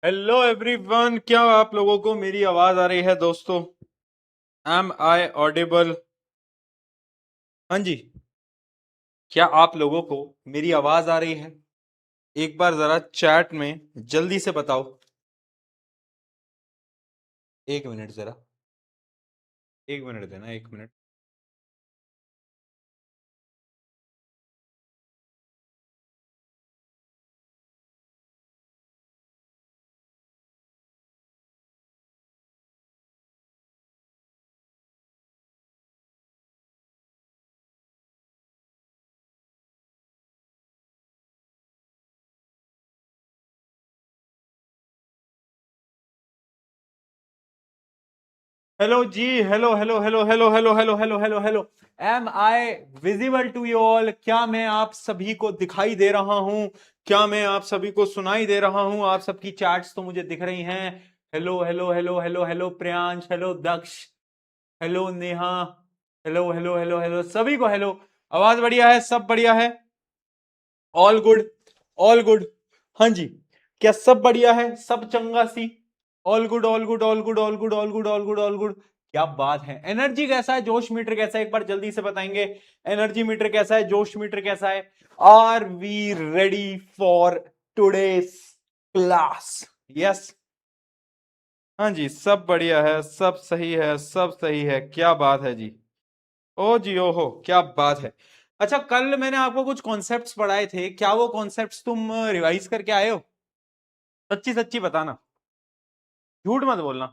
Hello everyone, क्या आप लोगों को मेरी आवाज आ रही है दोस्तों? Am I audible? हाँ जी। क्या आप लोगों को मेरी आवाज आ रही है? एक बार जरा चैट में जल्दी से बताओ। एक मिनट जरा, एक मिनट देना, एक मिनट। हेलो जी, hello hello hello hello hello hello hello hello hello. Am I visible to you all? क्या मैं आप सभी को दिखाई दे रहा हूं? क्या मैं आप सभी को सुनाई दे रहा हूं? आप सबकी चैट्स तो मुझे दिख रही हैं। Hello hello hello hello hello Priyansh, hello Daksh, hello Neha, hello hello hello hello सभी को हेलो। आवाज बढ़िया है? सब बढ़िया है? All good, all good. हाँ जी। क्या सब बढ़िया है? सब चंगा सी? All good, all good, all good, all good, all good, all good, all good. क्या बात है! एनर्जी कैसा है? जोश मीटर कैसा है? एक बार जल्दी से बताएंगे। एनर्जी मीटर कैसा है? जोश मीटर कैसा है? Are we ready for today's class? Yes. हाँ जी, सब बढ़िया है, सब सही है, सब सही है। क्या बात है जी! ओ जी, ओहो, क्या बात है! अच्छा, कल मैंने आपको कुछ कॉन्सेप्ट्स पढ़ाए थे, क्या वो कॉन्सेप्ट्स तुम रिवाइज करके आए हो? सच्ची सच्ची बताना, झूठ मत बोलना।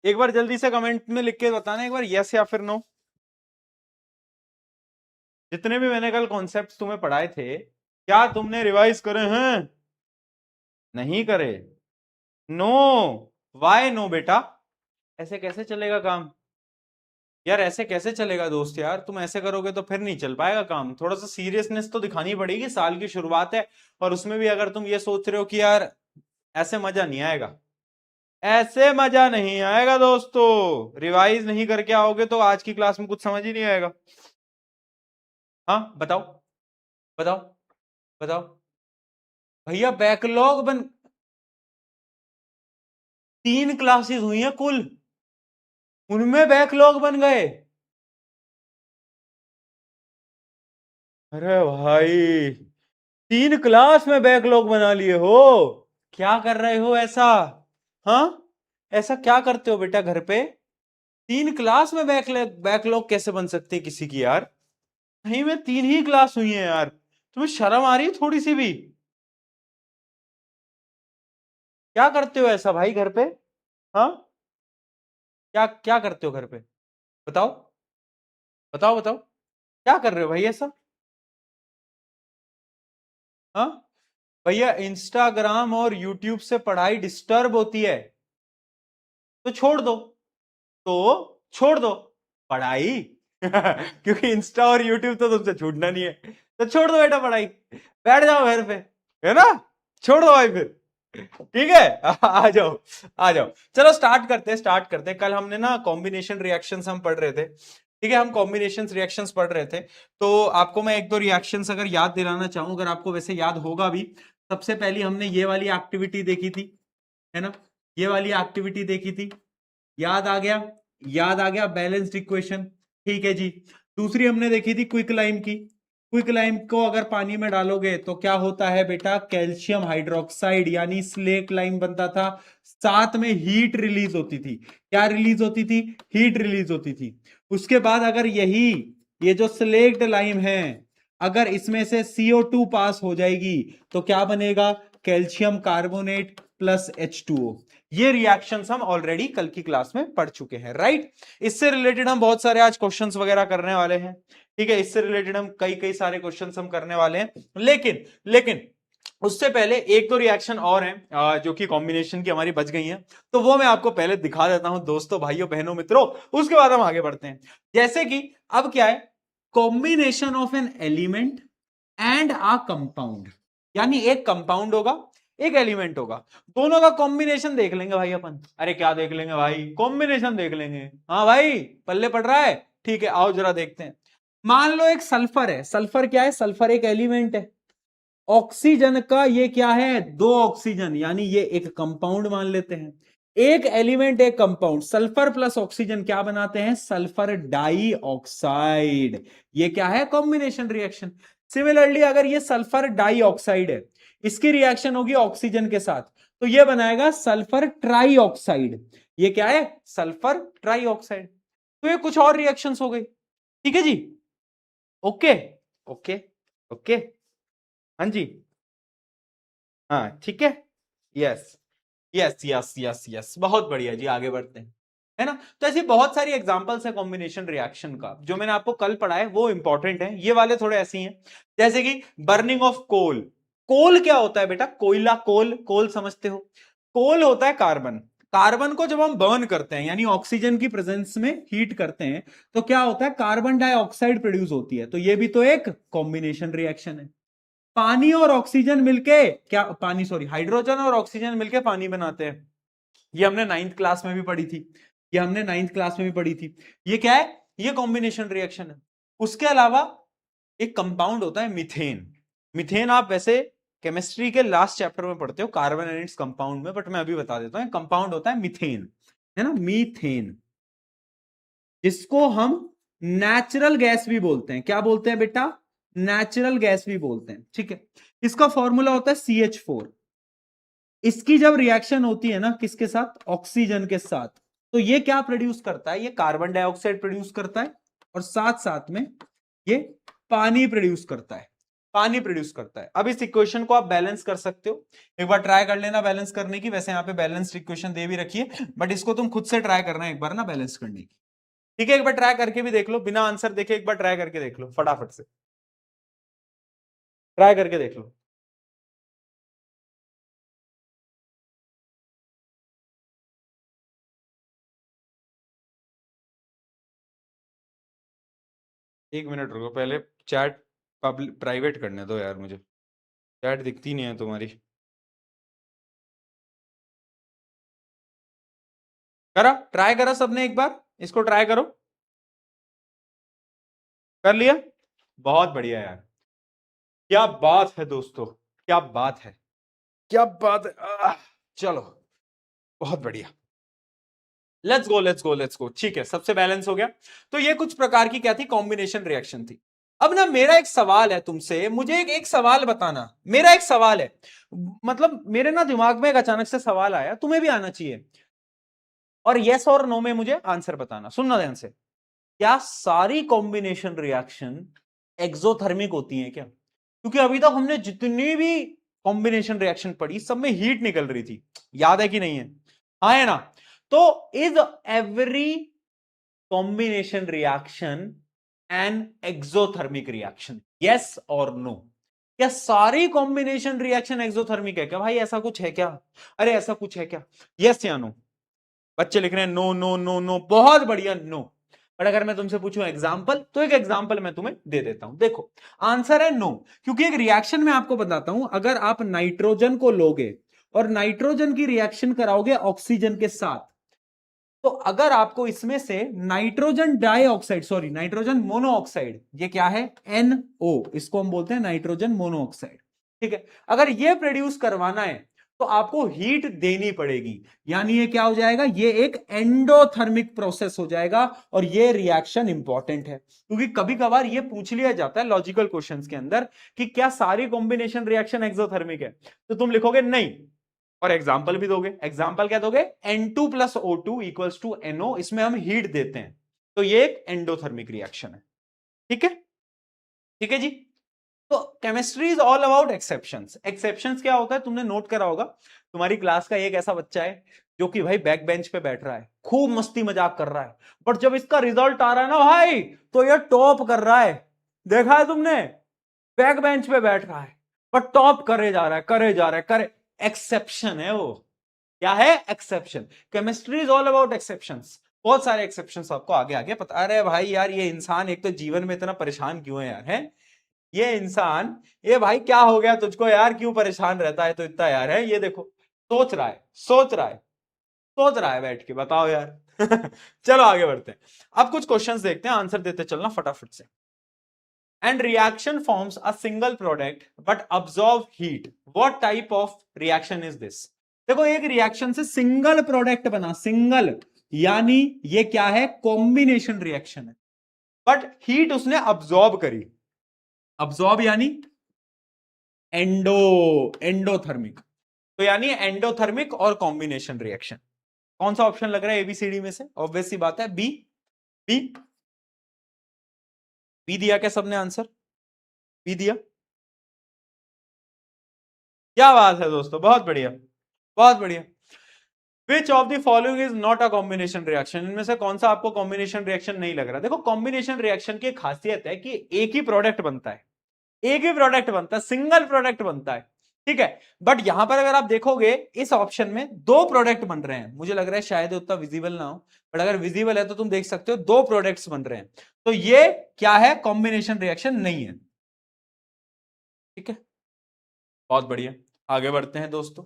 एक बार जल्दी से कमेंट में लिख के बताना, एक बार यस या फिर नो। जितने भी मैंने कल कॉन्सेप्ट्स तुम्हें पढ़ाए थे, क्या तुमने रिवाइज करे हैं? नहीं करे? नो। वाई नो बेटा? ऐसे कैसे चलेगा काम? यार ऐसे कैसे चलेगा दोस्त? यार तुम ऐसे करोगे तो फिर नहीं चल पाएगा काम। थोड़ा सा सीरियसनेस तो दिखानी पड़ेगी, साल की शुरुआत है। और उसमें भी अगर तुम ये सोच रहे हो कि यार ऐसे मजा नहीं आएगा, ऐसे मजा नहीं आएगा दोस्तों। रिवाइज नहीं करके आओगे तो आज की क्लास में कुछ समझ ही नहीं आएगा। हाँ बताओ, बताओ, बताओ। भैया बैकलॉग बन, 3 क्लासेस हुई हैं कुल, उनमें बैकलॉग बन गए? अरे भाई, 3 क्लास में बैकलॉग बना लिए हो? क्या कर रहे हो ऐसा? हाँ, ऐसा क्या करते हो बेटा घर पे? 3 क्लास में बैकलॉग बैकलॉग कैसे बन सकते हैं किसी की यार? नहीं, में 3 ही क्लास हुई है यार। तुम्हें शर्म आ रही है थोड़ी सी भी? क्या करते हो ऐसा भाई घर पे? हाँ, क्या क्या करते हो घर पे? बताओ, बताओ, बताओ। क्या कर रहे हो भाई ऐसा? हाँ, भैया इंस्टाग्राम और यूट्यूब से पढ़ाई डिस्टर्ब होती है तो छोड़ दो, तो छोड़ दो पढ़ाई। क्योंकि इंस्टा और यूट्यूब तो तुमसे छूटना नहीं है, तो छोड़ दो बेटा पढ़ाई, बैठ जाओ घर पे, है ना? छोड़ दो भाई फिर। ठीक है। आ जाओ, आ जाओ। चलो स्टार्ट करते हैं, स्टार्ट करते हैं। कल हमने ना कॉम्बिनेशन रिएक्शंस हम पढ़ रहे थे, ठीक है? हम कॉम्बिनेशन रिएक्शंस पढ़ रहे थे। तो आपको मैं एक दो रिएक्शंस अगर याद दिलाना चाहूं, अगर आपको वैसे याद होगा भी। सबसे पहली हमने ये वाली एक्टिविटी देखी थी, है ना? ये वाली एक्टिविटी देखी थी, याद आ गया? याद आ गया, बैलेंस्ड इक्वेशन। ठीक है जी। दूसरी हमने देखी थी क्विक लाइम की। क्विक लाइम को अगर पानी में डालोगे तो क्या होता है बेटा? कैल्शियम हाइड्रोक्साइड यानी स्लेट लाइम बनता था। साथ में हीट रिलीज होती थी। क्या रिलीज होती थी? हीट रिलीज होती थी। उसके बाद अगर यही, ये जो स्लेक्ट लाइम है, अगर इसमें से CO2 पास हो जाएगी तो क्या बनेगा? Calcium carbonate plus H2O। ये रिएक्शंस हम ऑलरेडी कल की क्लास में पढ़ चुके हैं, राइट? इससे रिलेटेड हम बहुत सारे आज क्वेश्चंस वगैरह करने वाले हैं। ठीक है, इससे रिलेटेड हम कई कई सारे क्वेश्चंस हम करने वाले हैं। लेकिन लेकिन उससे पहले एक दो रिएक्शन और हैं, जो कि कॉम्बिनेशन की हमारी बच गई हैं। तो वो मैं आपको पहले दिखा देता हूं दोस्तों, भाइयों, बहनों, मित्रों। उसके बाद हम आगे बढ़ते हैं। जैसे कि अब क्या है? Combination of an element and a compound, यानी एक कंपाउंड होगा, एक एलिमेंट होगा, दोनों का कॉम्बिनेशन देख लेंगे भाई अपन। अरे क्या देख लेंगे भाई? कॉम्बिनेशन देख लेंगे। हाँ भाई, पल्ले पड़ रहा है? ठीक है, आओ जरा देखते हैं। मान लो एक सल्फर है। सल्फर क्या है? सल्फर एक एलिमेंट है। ऑक्सीजन का ये क्या है, 2 ऑक्सीजन, यानी ये एक कंपाउंड मान लेते हैं। एक एलिमेंट एक कंपाउंड, सल्फर प्लस ऑक्सीजन क्या बनाते हैं, सल्फर डाइऑक्साइड। ये क्या है, कॉम्बिनेशन रिएक्शन। सिमिलरली अगर ये सल्फर डाइऑक्साइड है, इसकी रिएक्शन होगी ऑक्सीजन के साथ, तो ये बनाएगा सल्फर ट्राइऑक्साइड। ये क्या है, सल्फर ट्राइऑक्साइड। तो ये कुछ और रिएक्शंस हो गई। ठीक है जी, ओके ओके ओके, हाँ जी, हाँ ठीक है, yes yes yes yes yes, बहुत बढ़िया जी, आगे बढ़ते हैं, है ना। तो ऐसी बहुत सारी एग्जांपल्स है कॉम्बिनेशन रिएक्शन का, जो मैंने आपको कल पढ़ा है वो इंपॉर्टेंट है, ये वाले थोड़े ऐसे ही हैं। जैसे कि बर्निंग ऑफ कोल। कोल क्या होता है बेटा, कोयला, कोल, कोल समझते हो। कोल होता है कार्बन। कार्बन को जब हम बर्न करते हैं, यानी ऑक्सीजन की प्रेजेंस में हीट करते हैं, तो क्या होता है, कार्बन डाइऑक्साइड प्रोड्यूस होती है। तो ये भी तो एक कॉम्बिनेशन रिएक्शन है। पानी और ऑक्सीजन मिलके क्या, पानी सॉरी, हाइड्रोजन और ऑक्सीजन मिलके पानी बनाते हैं। ये हमने 9th क्लास में भी पढ़ी थी, ये हमने 9th क्लास में भी पढ़ी थी। ये क्या है, ये कॉम्बिनेशन रिएक्शन है। उसके अलावा एक कंपाउंड होता है मीथेन। मीथेन आप वैसे केमिस्ट्री के लास्ट चैप्टर में पढ़ते हो, कार्बन एंड इट्स कंपाउंड में, बट मैं अभी बता देता हूं। कंपाउंड होता है मीथेन, है ना, मीथेन, जिसको हम नेचुरल गैस भी बोलते हैं। क्या बोलते हैं बेटा, नेचुरल गैस भी बोलते हैं। ठीक है, इसका फॉर्मूला होता है CH4। इसकी जब रिएक्शन होती है ना, किसके साथ, ऑक्सीजन के साथ, तो ये क्या प्रोड्यूस करता है, ये कार्बन डाइऑक्साइड प्रोड्यूस करता है, और साथ साथ में ये पानी प्रोड्यूस करता है, पानी प्रोड्यूस करता है। अब इस इक्वेशन को आप बैलेंस कर सकते हो, एक बार ट्राई कर लेना बैलेंस करने की। वैसे यहाँ पे बैलेंस्ड इक्वेशन दे भी रखी है, बट इसको तुम खुद से ट्राई करना एक बार ना, बैलेंस करने की। ठीक है, एक बार ट्राई करके भी देख लो, बिना आंसर देखे एक बार ट्राई करके देख लो, फटाफट से ट्राई करके देख लो। एक मिनट रुको, पहले चैट पब्लिक प्राइवेट करने दो यार, मुझे चैट दिखती नहीं है तुम्हारी। करा, ट्राई करा सबने, एक बार इसको ट्राई करो। कर लिया, बहुत बढ़िया यार, क्या बात है दोस्तों, क्या बात है, क्या बात है। चलो, बहुत बढ़िया, let's go let's go let's go. ठीक है, सबसे बैलेंस हो गया। तो ये कुछ प्रकार की क्या थी, कॉम्बिनेशन रिएक्शन थी। अब ना मेरा एक सवाल है तुमसे, मुझे एक सवाल बताना, मेरा एक सवाल है, मतलब मेरे ना दिमाग में एक अचानक से सवाल आया, तुम्हें भी आना चाहिए, और यस और नो में मुझे आंसर बताना। सुनना ध्यान से, क्या सारी कॉम्बिनेशन रिएक्शन एक्सोथर्मिक होती हैं क्या? क्योंकि अभी तक हमने जितनी भी कॉम्बिनेशन रिएक्शन पढ़ी, सब में हीट निकल रही थी, याद है कि नहीं है? हाँ है ना। तो is every combination reaction an exothermic reaction, yes और नो? क्या सारी कॉम्बिनेशन रिएक्शन एक्सोथर्मिक है क्या भाई, ऐसा कुछ है क्या? अरे ऐसा कुछ है क्या, यस या नो? बच्चे लिख रहे हैं नो नो नो नो, बहुत बढ़िया, नो। बट अगर मैं तुमसे पूछूं एग्जाम्पल, तो एक एग्जाम्पल मैं तुम्हें दे देता हूं। देखो, आंसर है नो, क्योंकि एक रिएक्शन में आपको बताता हूं, अगर आप नाइट्रोजन को लोगे और नाइट्रोजन की रिएक्शन कराओगे ऑक्सीजन के साथ, तो अगर आपको इसमें से nitrogen dioxide, sorry nitrogen monoxide, ये क्या है, NO, इसको हम बोलते हैं नाइट्रोजन मोनोऑक्साइड। ठीक है, अगर ये प्रोड्यूस करवाना है तो आपको हीट देनी पड़ेगी, यानी ये क्या हो जाएगा, ये एक एंडोथर्मिक प्रोसेस हो जाएगा। और ये रिएक्शन इंपॉर्टेंट है, क्योंकि कभी कभार ये पूछ लिया जाता है लॉजिकल क्वेश्चंस के अंदर कि क्या सारी कॉम्बिनेशन रिएक्शन एक्सोथर्मिक है, तो तुम लिखोगे नहीं, और एग्जाम्पल भी दोगे। एग्जाम्पल क्या दोगे, N2 plus O2 equals to NO, इसमें हम हीट देते हैं, तो ये एक एंडोथर्मिक रिएक्शन है। ठीक है, ठीक है जी। तो chemistry is all about exceptions. Exceptions क्या होता है, तुमने नोट करा होगा, तुम्हारी क्लास का एक ऐसा बच्चा है जो कि भाई बैक बेंच पे बैठ रहा है, खूब मस्ती मजाक कर रहा है, बट जब इसका रिजल्ट आ रहा है ना भाई, तो ये टॉप कर रहा है। देखा है तुमने, बैक बेंच पे बैठ रहा है बट टॉप करे जा रहा है, करे जा रहा है, करे, एक्सेप्शन है वो। क्या है, exception. Chemistry is all about exceptions. बहुत सारे एक्सेप्शंस आपको आगे आगे पता। अरे भाई यार, ये इंसान एक तो जीवन में इतना परेशान क्यों है यार, है ये इंसान, ये भाई क्या हो गया तुझको यार, क्यों परेशान रहता है तो इतना यार, है ये देखो, सोच रहा है, सोच रहा है, सोच रहा है बैठ के, बताओ यार। चलो आगे बढ़ते हैं, अब कुछ क्वेश्चंस देखते हैं, आंसर देते चलना फटाफट से। and reaction forms a single product but absorb heat. What type of reaction is this? देखो एक रिएक्शन से सिंगल प्रोडक्ट बना, सिंगल, यानी ये क्या है, कॉम्बिनेशन रिएक्शन है, बट हीट उसने अब्सॉर्ब करी, अब्सॉर्ब यानी एंडोथर्मिक, तो यानी एंडोथर्मिक और कॉम्बिनेशन रिएक्शन। कौन सा ऑप्शन लग रहा है एबीसीडी में से? ऑब्वियस सी बात है बी। बी बी दिया क्या सबने आंसर? बी दिया, क्या बात है दोस्तों, बहुत बढ़िया, बहुत बढ़िया। Which of the following is not a combination reaction? इनमें से कौन सा आपको कॉम्बिनेशन रिएक्शन नहीं लग रहा? देखो कॉम्बिनेशन रिएक्शन की खासियत है कि एक ही प्रोडक्ट बनता है, एक ही प्रोडक्ट बनता है, सिंगल प्रोडक्ट बनता है, ठीक है। बट यहां पर अगर आप देखोगे इस ऑप्शन में दो प्रोडक्ट बन रहे हैं, मुझे लग रहा है शायद उतना विजिबल ना हो, बट अगर विजिबल है तो तुम देख सकते हो दो प्रोडक्ट्स बन रहे हैं, तो ये क्या है, कॉम्बिनेशन रिएक्शन नहीं है, ठीक है। बहुत बढ़िया, आगे बढ़ते हैं दोस्तों,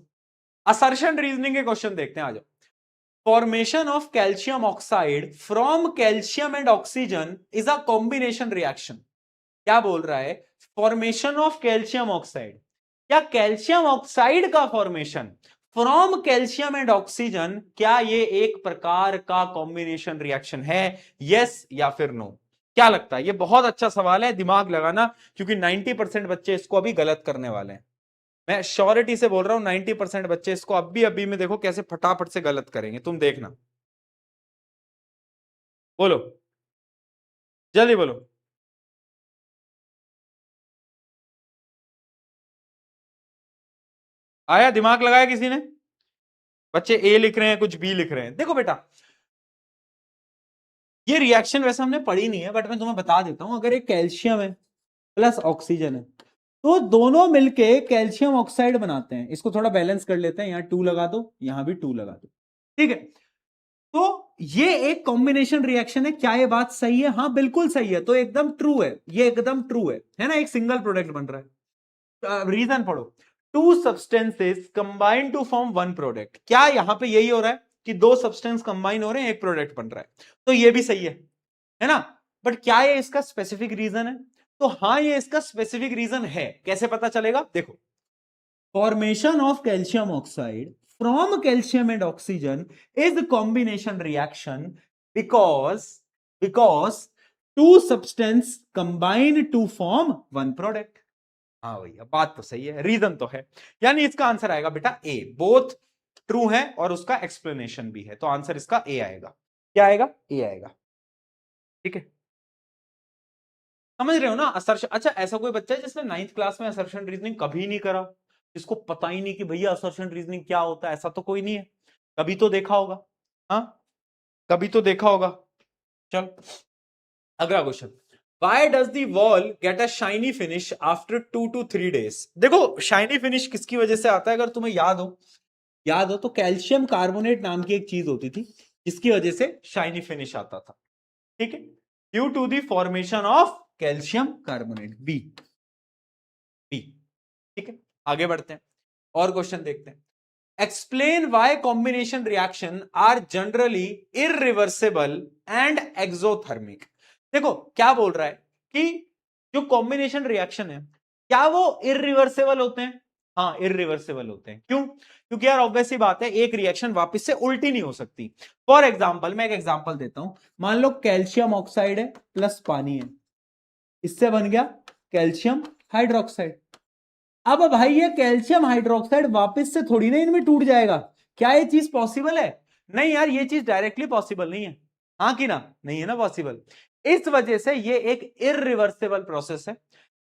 असर्शन रीजनिंग के क्वेश्चन देखते हैं, आ जाओ। Formation of calcium oxide from calcium and oxygen is a combination reaction. क्या बोल रहा है, फॉर्मेशन ऑफ कैल्शियम ऑक्साइड, क्या कैल्शियम ऑक्साइड का formation from calcium and oxygen, क्या ये एक प्रकार का कॉम्बिनेशन रिएक्शन है, यस या फिर नो? क्या लगता है? ये बहुत अच्छा सवाल है, दिमाग लगाना, क्योंकि 90% बच्चे इसको अभी गलत करने वाले हैं। मैं श्योरिटी से बोल रहा हूं 90% बच्चे इसको अभी अभी में देखो कैसे फटाफट से गलत करेंगे, तुम देखना। बोलो, जल्दी बोलो। आया, दिमाग लगाया किसी ने? बच्चे ए लिख रहे हैं, कुछ बी लिख रहे हैं। देखो बेटा, ये रिएक्शन वैसे हमने पढ़ी नहीं है, बट मैं तुम्हें बता देता हूं। अगर एक कैल्शियम है प्लस ऑक्सीजन है, तो दोनों मिलके कैल्शियम ऑक्साइड बनाते हैं। इसको थोड़ा बैलेंस कर लेते हैं, यहां 2 लगा दो, यहां भी 2 लगा दो, ठीक है। तो ये एक कॉम्बिनेशन रिएक्शन है, क्या ये बात सही है? हाँ बिल्कुल सही है, तो एकदम ट्रू है, ये एकदम ट्रू है ना, एक सिंगल प्रोडक्ट बन रहा है। रीजन पढ़ो, two substances combine to form one product. क्या यहां पे यही हो रहा है कि दो सब्सटेंस कंबाइन हो रहे हैं, एक प्रोडक्ट बन रहा है, तो ये भी सही है ना। बट क्या ये इसका स्पेसिफिक रीजन है? तो हाँ, ये इसका स्पेसिफिक रीजन है। कैसे पता चलेगा? देखो, formation of calcium oxide from calcium and oxygen is a combination reaction because two substance combine to form one product। हाँ भैया, बात तो सही है, रीजन तो है, यानी इसका आंसर आएगा बेटा ए, बोथ ट्रू है और उसका एक्सप्लेनेशन भी है, तो आंसर इसका ए आएगा। क्या आएगा? ए आएगा, ठीक है। समझ रहे हो ना असर्शन? अच्छा, ऐसा कोई बच्चा है जिसने 9th क्लास में असर्शन रीजनिंग कभी नहीं करा, इसको पता ही नहीं कि भैया असर्शन रीजनिंग क्या होता है? ऐसा तो कोई नहीं है, कभी तो देखा होगा, हाँ कभी तो देखा होगा। चल अगला question, Why does the wall get a shiny finish after 2 to 3 days? देखो शाइनी फिनिश किसकी वजह से आता है? अगर तुम्हें याद हो तो कैल्शियम कार्बोनेट नाम की एक चीज होती थी जिसकी वजह से शाइनी फिनिश आता था, ठीक है, due to the formation of calcium carbonate. B, B, ठीक है। आगे बढ़ते हैं और क्वेश्चन देखते हैं। Explain why combination reaction are generally irreversible and exothermic. देखो क्या बोल रहा है कि जो कॉम्बिनेशन रिएक्शन है, क्या वो इरिवर्सिबल होते हैं? हाँ इरिवर्सिबल होते हैं। क्यों? क्योंकि यार ऑब्वियस सी बात है, एक रिएक्शन वापस से उल्टी नहीं हो सकती। फॉर एग्जाम्पल, मैं एक एग्जाम्पल देता हूं, मान लो कैल्शियम ऑक्साइड है प्लस पानी है, इससे बन गया कैल्शियम हाइड्रोक्साइड। अब भाई ये कैल्शियम हाइड्रोक्साइड वापस से थोड़ी ना इनमें टूट जाएगा, क्या ये चीज पॉसिबल है? नहीं यार, ये चीज डायरेक्टली पॉसिबल नहीं है, हाँ कि ना? नहीं है ना पॉसिबल। इस वजह से ये एक इरिवर्सिबल प्रोसेस है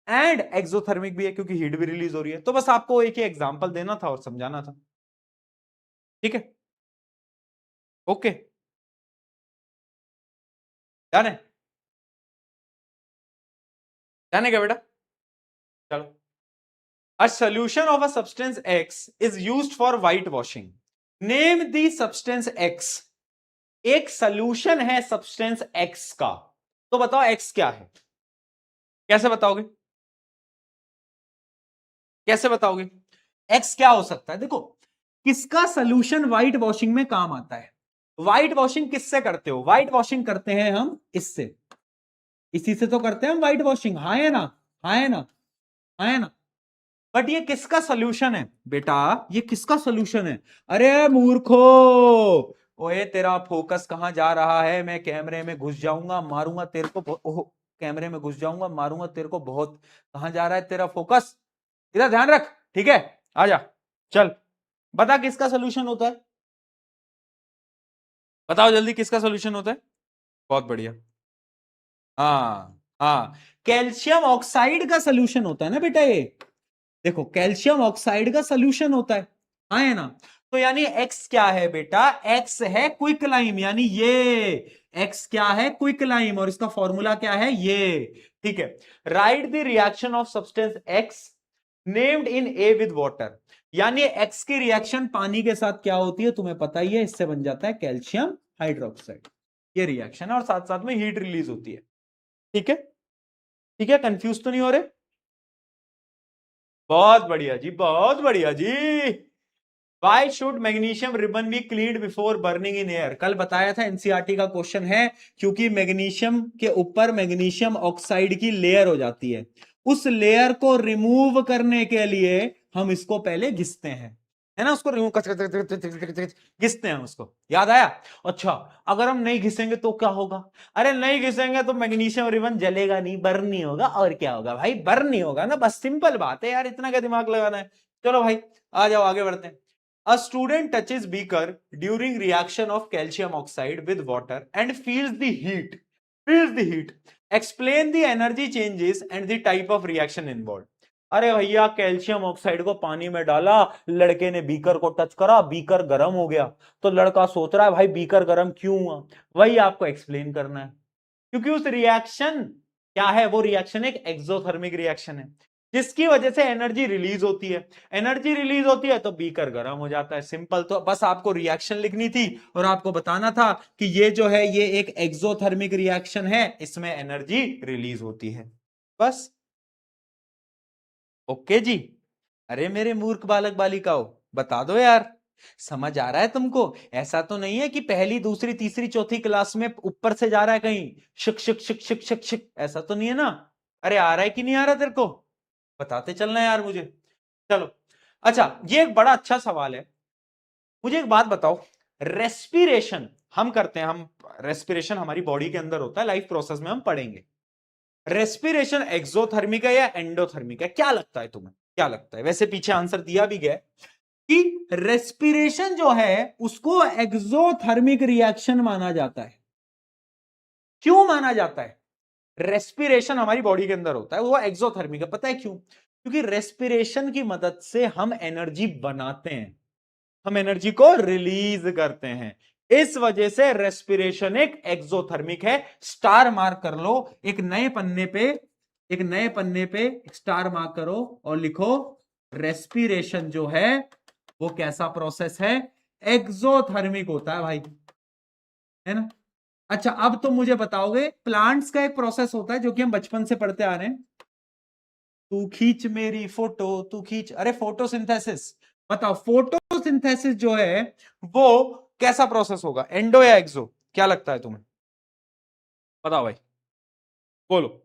एंड एक्सोथर्मिक भी है, क्योंकि हीट भी रिलीज हो रही है। तो बस आपको एक ही एग्जांपल देना था और समझाना था, ठीक है, ओके, डन है, डन है क्या बेटा? चलो, a solution of a substance X is used for white washing. Name the substance X. एक सॉल्यूशन है सब्सटेंस X का, तो बताओ X क्या है? कैसे बताओगे? कैसे बताओगे X क्या हो सकता है? देखो, किसका सॉल्यूशन व्हाइट वॉशिंग में काम आता है? व्हाइट वॉशिंग किससे करते हो? व्हाइट वॉशिंग करते हैं हम इससे, इसी से तो करते हैं हम व्हाइट वॉशिंग, हाँ है ना, हाँ है ना, हाँ है ना। बट ये किसका सोल्यूशन है बेटा, ये किसका सोल्यूशन है? अरे मूर्खो, ओए तेरा फोकस कहां जा रहा है? मैं कैमरे में घुस जाऊंगा मारूंगा तेरे को, ओह कैमरे में घुस जाऊंगा मारूंगा तेरे को बहुत। कहां जा रहा है तेरा फोकस? इधर ध्यान रख, ठीक है? आजा, चल बता किसका सोल्यूशन होता है, बताओ जल्दी किसका सोल्यूशन होता है? बहुत बढ़िया, हाँ हाँ, कैल्शियम ऑक्साइड का सोल्यूशन होता है ना बेटा ये। देखो कैल्शियम ऑक्साइड का सोल्यूशन होता है, हाँ है ना। तो यानी एक्स क्या है बेटा, एक्स है क्विकलाइम, यानी ये एक्स क्या है, क्विकलाइम, और इसका फॉर्मूला क्या है ये, ठीक है। Right the reaction of substance x named in A with water, यानी एक्स की रिएक्शन पानी के साथ क्या होती है तुम्हें पता ही है, इससे बन जाता है कैल्शियम हाइड्रोक्साइड, ये रिएक्शन है, और साथ साथ में हीट रिलीज होती है, ठीक है, ठीक है, कंफ्यूज तो नहीं हो रहे? बहुत बढ़िया जी, बहुत बढ़िया जी। Why should magnesium ribbon be cleaned before burning in air? कल बताया था, एनसीईआरटी का क्वेश्चन है, क्योंकि मैग्नीशियम के ऊपर मैग्नीशियम ऑक्साइड की लेयर हो जाती है, उस लेयर को रिमूव करने के लिए हम इसको पहले घिसते हैं, है ना, उसको रिमूव घिसते हैं उसको, याद आया? अच्छा, अगर हम नहीं घिसेंगे तो क्या होगा? अरे नहीं घिसेंगे तो मैग्नीशियम रिबन जलेगा नहीं, बर्न नहीं होगा, और क्या होगा भाई, बर्न नहीं होगा ना, बस सिंपल बात है यार, इतना क्या दिमाग लगाना है। चलो भाई आ जाओ आगे बढ़ते हैं। A student touches beaker during reaction of calcium oxide with water and feels the heat. Feels the heat. Explain the energy changes and the type of reaction involved. अरे भैया कैल्शियम ऑक्साइड को पानी में डाला, लड़के ने बीकर को touch करा, बीकर गर्म हो गया, तो लड़का सोच रहा है भाई बीकर गर्म क्यों हुआ? वही आपको एक्सप्लेन करना है, क्योंकि उस रिएक्शन क्या है, वो रिएक्शन एक एक्सोथर्मिक रिएक्शन है, जिसकी वजह से एनर्जी रिलीज होती है, एनर्जी रिलीज होती है तो बीकर गर्म हो जाता है, सिंपल। तो बस आपको रिएक्शन लिखनी थी और आपको बताना था कि ये जो है ये एक एक्सोथर्मिक रिएक्शन है, इसमें एनर्जी रिलीज होती है, बस। ओके जी। अरे मेरे मूर्ख बालक बालिकाओं, बता दो यार, समझ आ रहा है तुमको? ऐसा तो नहीं है कि पहली दूसरी तीसरी चौथी क्लास में ऊपर से जा रहा है कहीं शिक शिक शिक शिक शिक शिक, ऐसा तो नहीं है ना? अरे आ रहा है कि नहीं आ रहा तेरे को, बताते चलना यार मुझे। चलो, अच्छा ये एक बड़ा अच्छा सवाल है, मुझे एक बात बताओ, रेस्पिरेशन हम करते हैं, हम रेस्पिरेशन हमारी बॉडी के अंदर होता है, लाइफ प्रोसेस में हम पढ़ेंगे, रेस्पिरेशन एक्सोथर्मिक है या एंडोथर्मिक है, क्या लगता है तुम्हें, क्या लगता है? वैसे पीछे आंसर दिया भी गया कि रेस्पिरेशन जो है उसको एक्सोथर्मिक रिएक्शन माना जाता है। क्यों माना जाता है? रेस्पिरेशन हमारी बॉडी के अंदर होता है, वो एक्सोथर्मिक है, पता है क्यों? क्योंकि रेस्पिरेशन की मदद से हम एनर्जी बनाते हैं, हम एनर्जी को रिलीज करते हैं, इस वजह से रेस्पिरेशन एक एक्सोथर्मिक है। स्टार मार्क कर लो, एक नए पन्ने पे, एक नए पन्ने पे स्टार मार्क करो और लिखो रेस्पिरेशन जो है वो कैसा प्रोसेस है, एक्सोथर्मिक होता है भाई, है ना। अच्छा अब तो मुझे बताओगे, प्लांट्स का एक प्रोसेस होता है जो कि हम बचपन से पढ़ते आ रहे हैं, तू खींच मेरी फोटो तू खींच, अरे फोटोसिंथेसिस। बताओ फोटोसिंथेसिस जो है वो कैसा प्रोसेस होगा, एंडो या एक्सो, क्या लगता है तुम्हें? बताओ भाई, बोलो।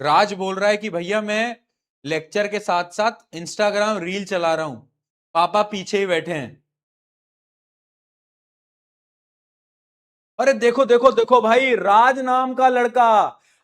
राज बोल रहा है कि भैया मैं लेक्चर के साथ साथ इंस्टाग्राम रील चला रहा हूं, पापा पीछे ही बैठे हैं। अरे देखो देखो देखो भाई, राज नाम का लड़का,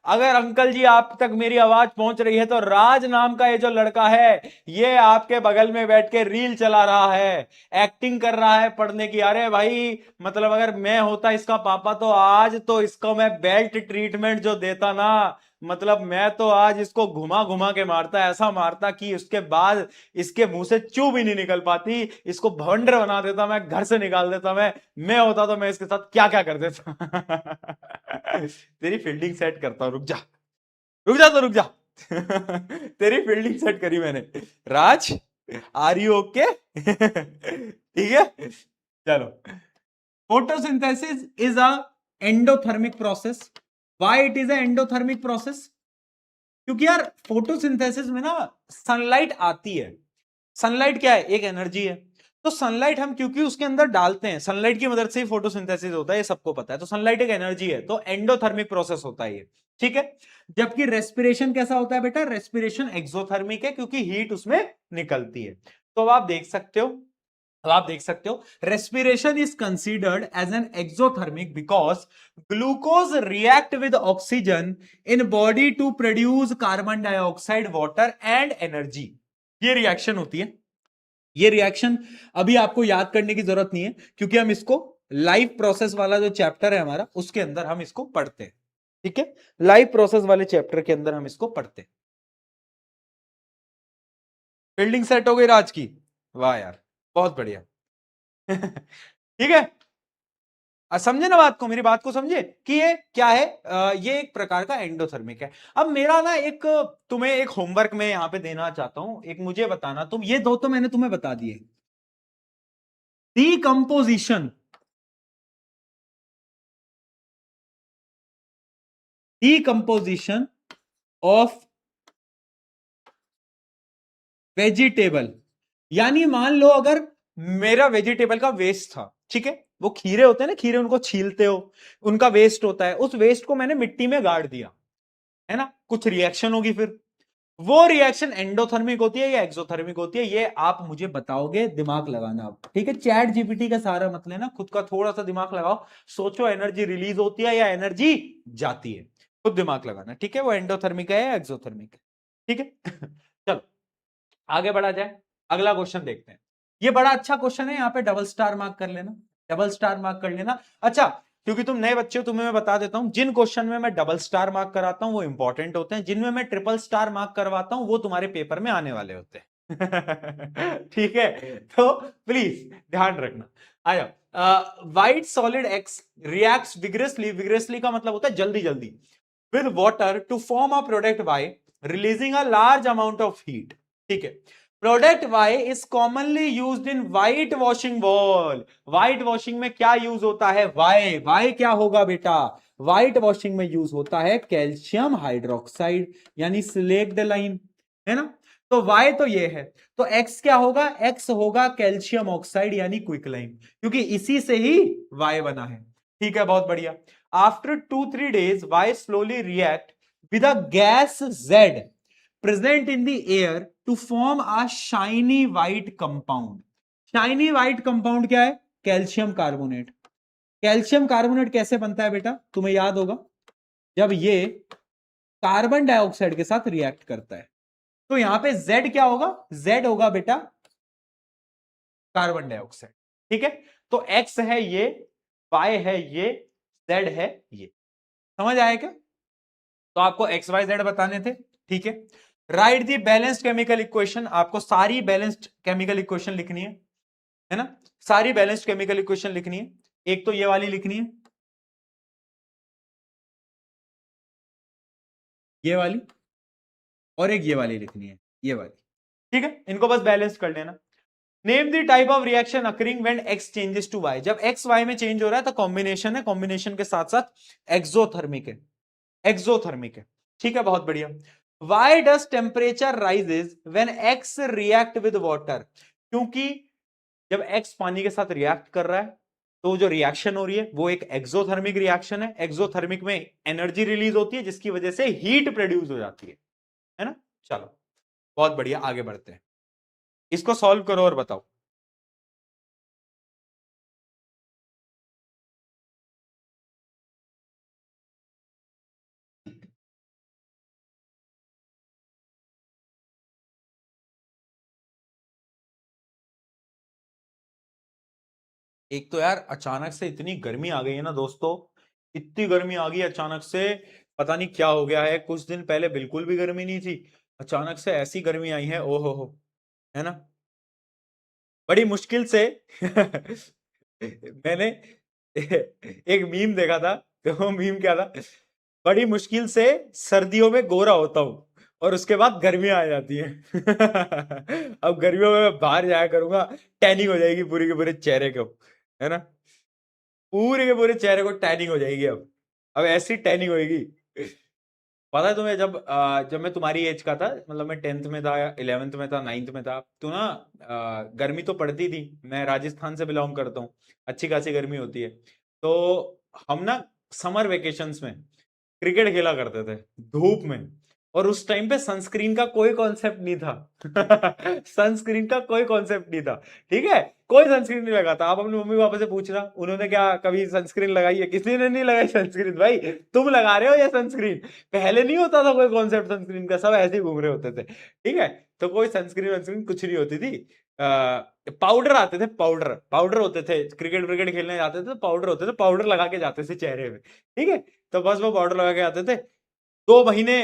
अगर अंकल जी आप तक मेरी आवाज पहुंच रही है तो राज नाम का ये जो लड़का है ये आपके बगल में बैठ के रील चला रहा है, एक्टिंग कर रहा है पढ़ने की। अरे भाई मतलब अगर मैं होता इसका पापा तो आज तो इसको मैं बेल्ट ट्रीटमेंट जो देता ना, मतलब मैं तो आज इसको घुमा घुमा के मारता, ऐसा मारता कि उसके बाद इसके मुंह से चू भी नहीं निकल पाती, इसको भवंडर बना देता, मैं घर से निकाल देता, मैं होता तो मैं इसके साथ क्या क्या कर देता। तेरी फील्डिंग सेट करता हूं, रुक जा, रुक जा तो रुक जा। तेरी फील्डिंग सेट करी मैंने। राज आर यू ओके? ठीक है, चलो। Photosynthesis is a endothermic process why it is a endothermic process? क्योंकि यार फोटोसिंथेसिस में ना सनलाइट आती है। सनलाइट क्या है? एक एनर्जी है। तो सनलाइट हम क्योंकि उसके अंदर डालते हैं, सनलाइट की मदद से ही फोटोसिंथेसिस होता है, ये सबको पता है। तो सनलाइट एक एनर्जी है, तो एंडोथर्मिक प्रोसेस होता है ये, ठीक है। जबकि रेस्पिरेशन कैसा होता है बेटा? रेस्पिरेशन एक्सोथर्मिक है, क्योंकि हीट उसमें निकलती है। तो अब आप देख सकते हो, respiration is considered as an exothermic because glucose react with oxygen in body to produce carbon dioxide, water and energy. ये रिएक्शन होती है। ये रिएक्शन अभी आपको याद करने की जरूरत नहीं है, क्योंकि हम इसको लाइव प्रोसेस वाला जो चैप्टर है हमारा, उसके अंदर हम इसको पढ़ते हैं, ठीक है। लाइव प्रोसेस वाले चैप्टर के अंदर हम इसको पढ़ते हैं। बिल्डिंग सेट हो गई राज की? वाह यार, बहुत बढ़िया। ठीक है, समझे ना बात को, मेरी बात को समझे कि ये क्या है? ये एक प्रकार का एंडोथर्मिक है। अब मेरा ना एक तुम्हें एक होमवर्क में यहां पे देना चाहता हूं, एक मुझे बताना, तुम ये दो तो मैंने तुम्हें बता दिए। Decomposition, decomposition of vegetable. यानी मान लो अगर मेरा वेजिटेबल का वेस्ट था, ठीक है, वो खीरे होते हैं ना, खीरे उनको छीलते हो, उनका वेस्ट होता है, उस वेस्ट को मैंने मिट्टी में गाड़ दिया, है ना, कुछ रिएक्शन होगी, फिर वो रिएक्शन एंडोथर्मिक होती है या एक्सोथर्मिक होती है? ये आप मुझे बताओगे, दिमाग लगाना आप, ठीक है। चैट जीपीटी का सहारा मत लेना, खुद का थोड़ा सा दिमाग लगाओ, सोचो एनर्जी रिलीज होती है या एनर्जी जाती है, खुद दिमाग लगाना, ठीक है। वो एंडोथर्मिक है या एक्सोथर्मिक है, ठीक है। चलो आगे बढ़ा जाए, अगला क्वेश्चन देखते हैं। ये बड़ा अच्छा क्वेश्चन है, यहाँ पे डबल स्टार मार्क कर लेना, डबल स्टार मार्क कर लेना। अच्छा, क्योंकि तुम नए बच्चे हो, तुम्हें मैं बता देता हूं, जिन क्वेश्चन में मैं डबल स्टार मार्क कराता हूं वो इंपॉर्टेंट होते हैं, जिनमें मैं ट्रिपल स्टार मार्क करवाता हूं वो तुम्हारे पेपर में आने वाले होते हैं। ठीक है, तो प्लीज ध्यान रखना। आया, white solid X reacts vigorously, vigorously का मतलब होता है जल्दी जल्दी, with water to form a product Y, releasing a large amount of heat, ठीक है। Product Y is commonly used in white washing ball. White washing में क्या यूज होता है? वाई, वाई क्या होगा बेटा? व्हाइट वॉशिंग में यूज होता है कैल्शियम हाइड्रोक्साइड, यानी स्लेक्ड लाइम, है ना। तो वाई तो ये है, तो एक्स क्या होगा? एक्स होगा कैल्शियम ऑक्साइड यानी क्विक लाइम, क्योंकि इसी से ही वाई बना है, ठीक है, बहुत बढ़िया। After 2-3 days Y slowly react with a gas Z present in the air to form a shiny white compound. Shiny white compound क्या है? Calcium carbonate. कैल्शियम कार्बोनेट कैसे बनता है बेटा? तुम्हें याद होगा, जब ये कार्बन डाइऑक्साइड के साथ रिएक्ट करता है। तो यहां पे Z क्या होगा? Z होगा बेटा कार्बन डाइऑक्साइड, ठीक है। तो X है ये, Y है ये, Z है ये। समझ आया क्या? तो आपको XYZ बताने थे, ठीक है। राइट दी बैलेंस्ड केमिकल इक्वेशन, आपको सारी बैलेंस्ड केमिकल इक्वेशन लिखनी है ना, सारी बैलेंस्ड केमिकल इक्वेशन लिखनी है। एक तो ये वाली लिखनी है, ये वाली, और एक ये वाली लिखनी है, ये वाली, ठीक है। इनको बस बैलेंस कर लेना। Name the type of reaction occurring when x changes to y। जब x y में चेंज हो रहा है तो कॉम्बिनेशन है, कॉम्बिनेशन के साथ साथ एक्सोथर्मिक है, एक्सोथर्मिक है, ठीक है, बहुत बढ़िया। Why does temperature rises when x react with water? क्योंकि जब x पानी के साथ रिएक्ट कर रहा है तो जो रिएक्शन हो रही है वो एक एक्सोथर्मिक रिएक्शन है। एक्सोथर्मिक में एनर्जी रिलीज होती है जिसकी वजह से हीट प्रोड्यूस हो जाती है ना। चलो बहुत बढ़िया, आगे बढ़ते हैं, इसको सॉल्व करो और बताओ। एक तो यार अचानक से इतनी गर्मी आ गई है ना दोस्तों, इतनी गर्मी आ गई अचानक से, पता नहीं क्या हो गया है। कुछ दिन पहले बिल्कुल भी गर्मी नहीं थी, अचानक से ऐसी गर्मी आई है, ओ हो, है ना। बड़ी मुश्किल से मैंने एक मीम देखा था, तो वो मीम क्या था? बड़ी मुश्किल से सर्दियों में गोरा होता हूं और उसके बाद गर्मियां आ जाती हैं। अब गर्मियों में मैं बाहर जाया करूंगा, टैनिंग हो जाएगी पूरे के पूरे चेहरे को, है ना, पूरे के पूरे चेहरे को टैनिंग हो जाएगी अब। अब ऐसी टैनिंग होगी। पता है तुम्हें, जब मैं तुम्हारी एज का था, मतलब मैं 10th में था, 11th में था, 9th में था, तो ना गर्मी तो पड़ती थी। मैं राजस्थान से बिलोंग करता हूँ, अच्छी खासी गर्मी होती है। तो हम ना समर वेकेशंस में क्रिकेट खेला करते थे धूप में। और उस टाइम पे सनस्क्रीन का कोई कॉन्सेप्ट नहीं था। सनस्क्रीन का कोई कॉन्सेप्ट नहीं था, ठीक है। कोई सनस्क्रीन नहीं लगा था। आप अपने मम्मी पापा से पूछना, उन्होंने क्या कभी सनस्क्रीन लगाई है? किसी ने नहीं लगाई सनस्क्रीन। भाई तुम लगा रहे हो ये सनस्क्रीन, पहले नहीं होता था कोई कॉन्सेप्ट सनस्क्रीन का, सब ऐसे ही घूम रहे होते थे, ठीक है। तो कोई सनस्क्रीन वनस्क्रीन कुछ नहीं होती थी। पाउडर आते थे, पाउडर पाउडर होते थे, क्रिकेट क्रिकेट खेलने जाते थे तो पाउडर होते थे, पाउडर लगा के जाते थे चेहरे में, ठीक है। तो बस वो पाउडर लगा के आते थे, 2 महीने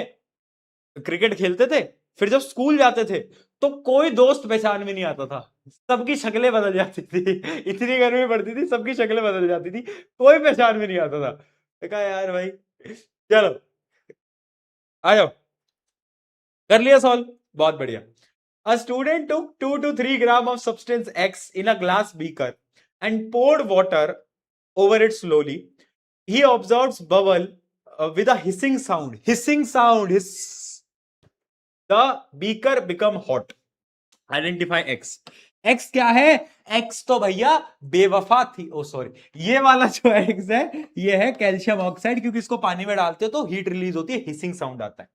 क्रिकेट खेलते थे। फिर जब स्कूल जाते थे तो कोई दोस्त पहचान में नहीं आता था, सबकी शक्लें बदल जाती थी। इतनी गर्मी पड़ती थी, सबकी शक्लें बदल जाती थी, कोई पहचान में नहीं आता था। कहा यार भाई चलो आ जाओ, कर लिया सॉल्व, बहुत बढ़िया। A student took 2 to 3 gram of substance X in a glass beaker and poured water over it slowly. He observes bubble with a hissing sound. Hissing sound. Hiss. The beaker become hot. Identify X. X क्या है? X तो भैया बेवफा थी। ओ sorry, ये वाला जो X है ये है कैल्शियम ऑक्साइड, क्योंकि इसको पानी में डालते हो तो हीट रिलीज होती है, हिसिंग साउंड आता है।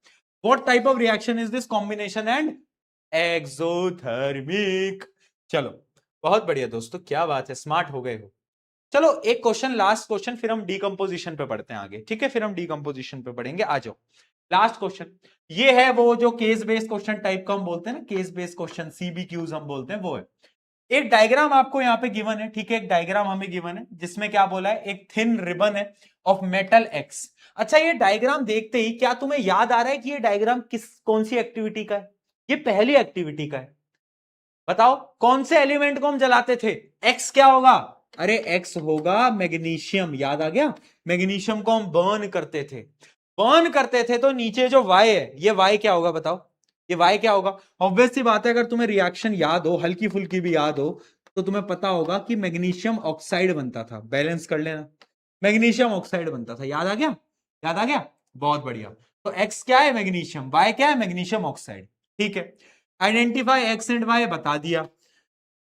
What type of reaction is this? Combination and exothermic. चलो बहुत बढ़िया दोस्तों, क्या बात है, स्मार्ट हो गए हो। चलो एक क्वेश्चन, लास्ट क्वेश्चन, फिर हम डीकंपोजिशन पे पढ़ते हैं आगे, ठीक है। फिर हम डीकंपोजिशन पे पढ़ेंगे, आ जाओ। लास्ट क्वेश्चन ये है, वो जो केस बेस्ड क्वेश्चन टाइप का हम बोलते हैं ना, केस बेस्ड क्वेश्चन, सीबीक्यूज हम बोलते हैं, वो है। एक डायग्राम आपको यहाँ पे गिवन है, ठीक है। एक डायग्राम हमें गिवन है जिसमें क्या बोला है, एक थिन रिबन है ऑफ मेटल एक्स। अच्छा, ये डायग्राम देखते ही क्या तुम्हें याद आ रहा है कि ये डायग्राम कौन सी एक्टिविटी का है? ये पहली एक्टिविटी का है। बताओ कौन से एलिमेंट को हम जलाते थे? एक्स क्या होगा? अरे एक्स होगा मैग्नीशियम, याद आ गया। मैग्नीशियम को हम बर्न करते थे, बर्न करते थे, तो नीचे जो वाई है, ये वाई क्या होगा बताओ? ये वाई क्या होगा? ऑब्वियस सी बात है, अगर तुम्हें रिएक्शन याद हो, हल्की फुल्की भी याद हो, तो तुम्हें पता होगा कि मैग्नीशियम ऑक्साइड बनता था। बैलेंस कर लेना, मैग्नीशियम ऑक्साइड बनता था, याद आ गया? याद आ गया, बहुत बढ़िया। तो एक्स क्या है? मैग्नीशियम। वाई क्या है? मैग्नीशियम ऑक्साइड, ठीक है। आइडेंटिफाई एक्स एंड वाई बता दिया।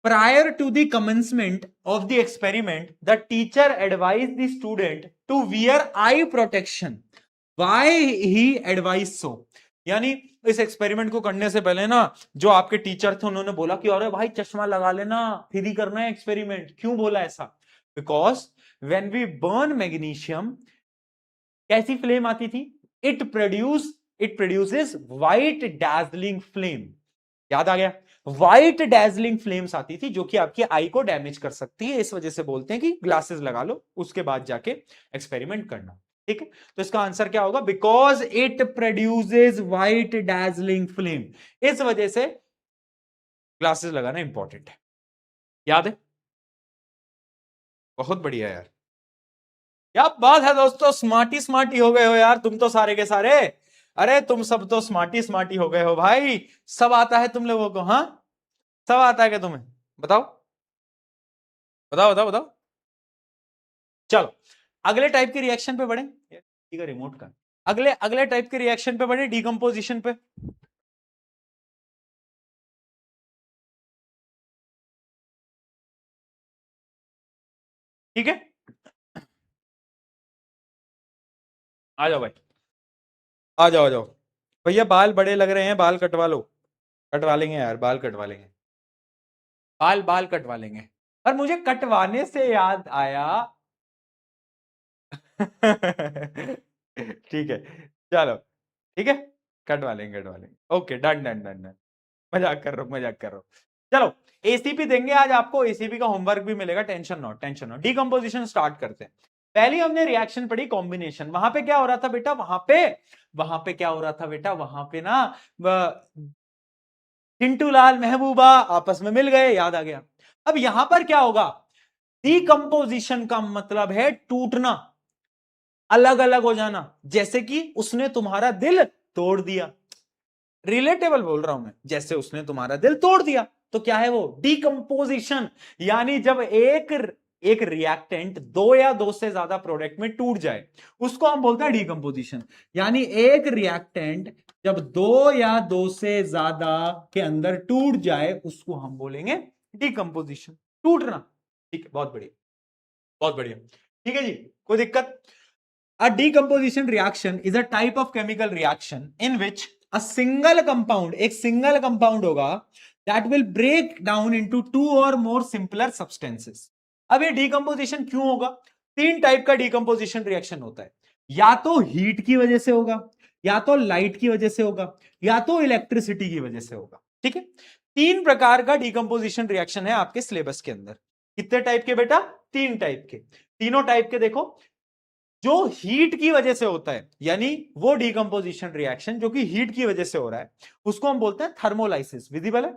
Prior to the commencement of the experiment, the teacher advised the student to wear eye protection. Why he advised so? यानी इस एक्सपेरिमेंट को करने से पहले ना, जो आपके टीचर थे उन्होंने बोला कि अरे भाई चश्मा लगा लेना, फिर ही करना है एक्सपेरिमेंट। क्यों बोला ऐसा? Because when we burn magnesium, कैसी फ्लेम आती थी? It produces white dazzling flame. याद आ गया? व्हाइट डैजलिंग फ्लेम्स आती थी जो कि आपकी आई को डैमेज कर सकती है। इस वजह से बोलते हैं कि ग्लासेस लगा लो, उसके बाद जाके एक्सपेरिमेंट करना, ठीक है। तो इसका आंसर क्या होगा? Because it produces white dazzling flame, इस वजह से ग्लासेस लगाना इंपॉर्टेंट है। याद है? बहुत बढ़िया यार, क्या बात है दोस्तों, स्मार्टी स्मार्टी हो गए हो यार तुम तो सारे के सारे। अरे तुम सब तो स्मार्टी स्मार्टी हो गए हो भाई, सब आता है तुम लोगों को। हाँ, सब आता है क्या तुम्हें? बताओ बताओ बताओ बताओ। चलो अगले टाइप के रिएक्शन पे बढ़े, ठीक है, रिमोट का। अगले अगले टाइप के रिएक्शन पे बढ़े, डीकंपोजिशन पे, ठीक है। आ जाओ भाई, आ जाओ आ जाओ। भैया बाल बड़े लग रहे हैं, बाल कटवा लो। कटवा लेंगे यार, बाल कटवा लेंगे, बाल बाल कटवा लेंगे। और मुझे कटवाने से याद आया। ठीक है, चलो, ठीक है, कटवा लेंगे कटवा लेंगे। Okay, done done done done. मजाक कर रहा हूं, मजाक कर रहा हूं। चलो एसीपी देंगे आज आपको, एसीपी का होमवर्क भी मिलेगा, tension not, tension not. Decomposition start करते हैं। पहले हमने रिएक्शन पढ़ी कॉम्बिनेशन। वहां पे क्या हो रहा था बेटा? वहां पे क्या हो रहा था बेटा? वहां पे ना चिंटू लाल महबूबा आपस में मिल गए, याद आ गया। अब यहां पर क्या होगा? डीकंपोजिशन का मतलब है टूटना, अलग अलग हो जाना। जैसे कि उसने तुम्हारा दिल तोड़ दिया, रिलेटेबल बोल रहा हूं मैं, जैसे उसने तुम्हारा दिल तोड़ दिया, तो क्या है वो? डीकंपोजिशन। यानी जब एक एक रिएक्टेंट दो या दो से ज्यादा प्रोडक्ट में टूट जाए उसको हम बोलते हैं डीकंपोजिशन। यानी एक रिएक्टेंट जब दो या दो से ज्यादा के अंदर टूट जाए उसको हम बोलेंगे डीकंपोजिशन, टूटना। ठीक है, बहुत बढ़िया, बहुत बढ़िया। ठीक है जी, कोई दिक्कत? A decomposition reaction is a type of chemical reaction in which a single compound, एक single compound होगा that will break down into two or more simpler substances। अब ये decomposition क्यों होगा? तीन टाइप का decomposition reaction होता है, या तो हीट की वजह से होगा, या तो लाइट की वजह से होगा, या तो इलेक्ट्रिसिटी की वजह से होगा। ठीक है, तीन प्रकार का decomposition reaction है आपके सिलेबस के अंदर। कितने टाइप के बेटा? तीन टाइप के। तीनों टाइप के देखो, जो हीट की वजह से होता है, यानी वो डीकंपोजिशन रिएक्शन जो कि हीट की वजह से हो रहा है, उसको हम बोलते हैं थर्मोलाइसिस। विजिबल है?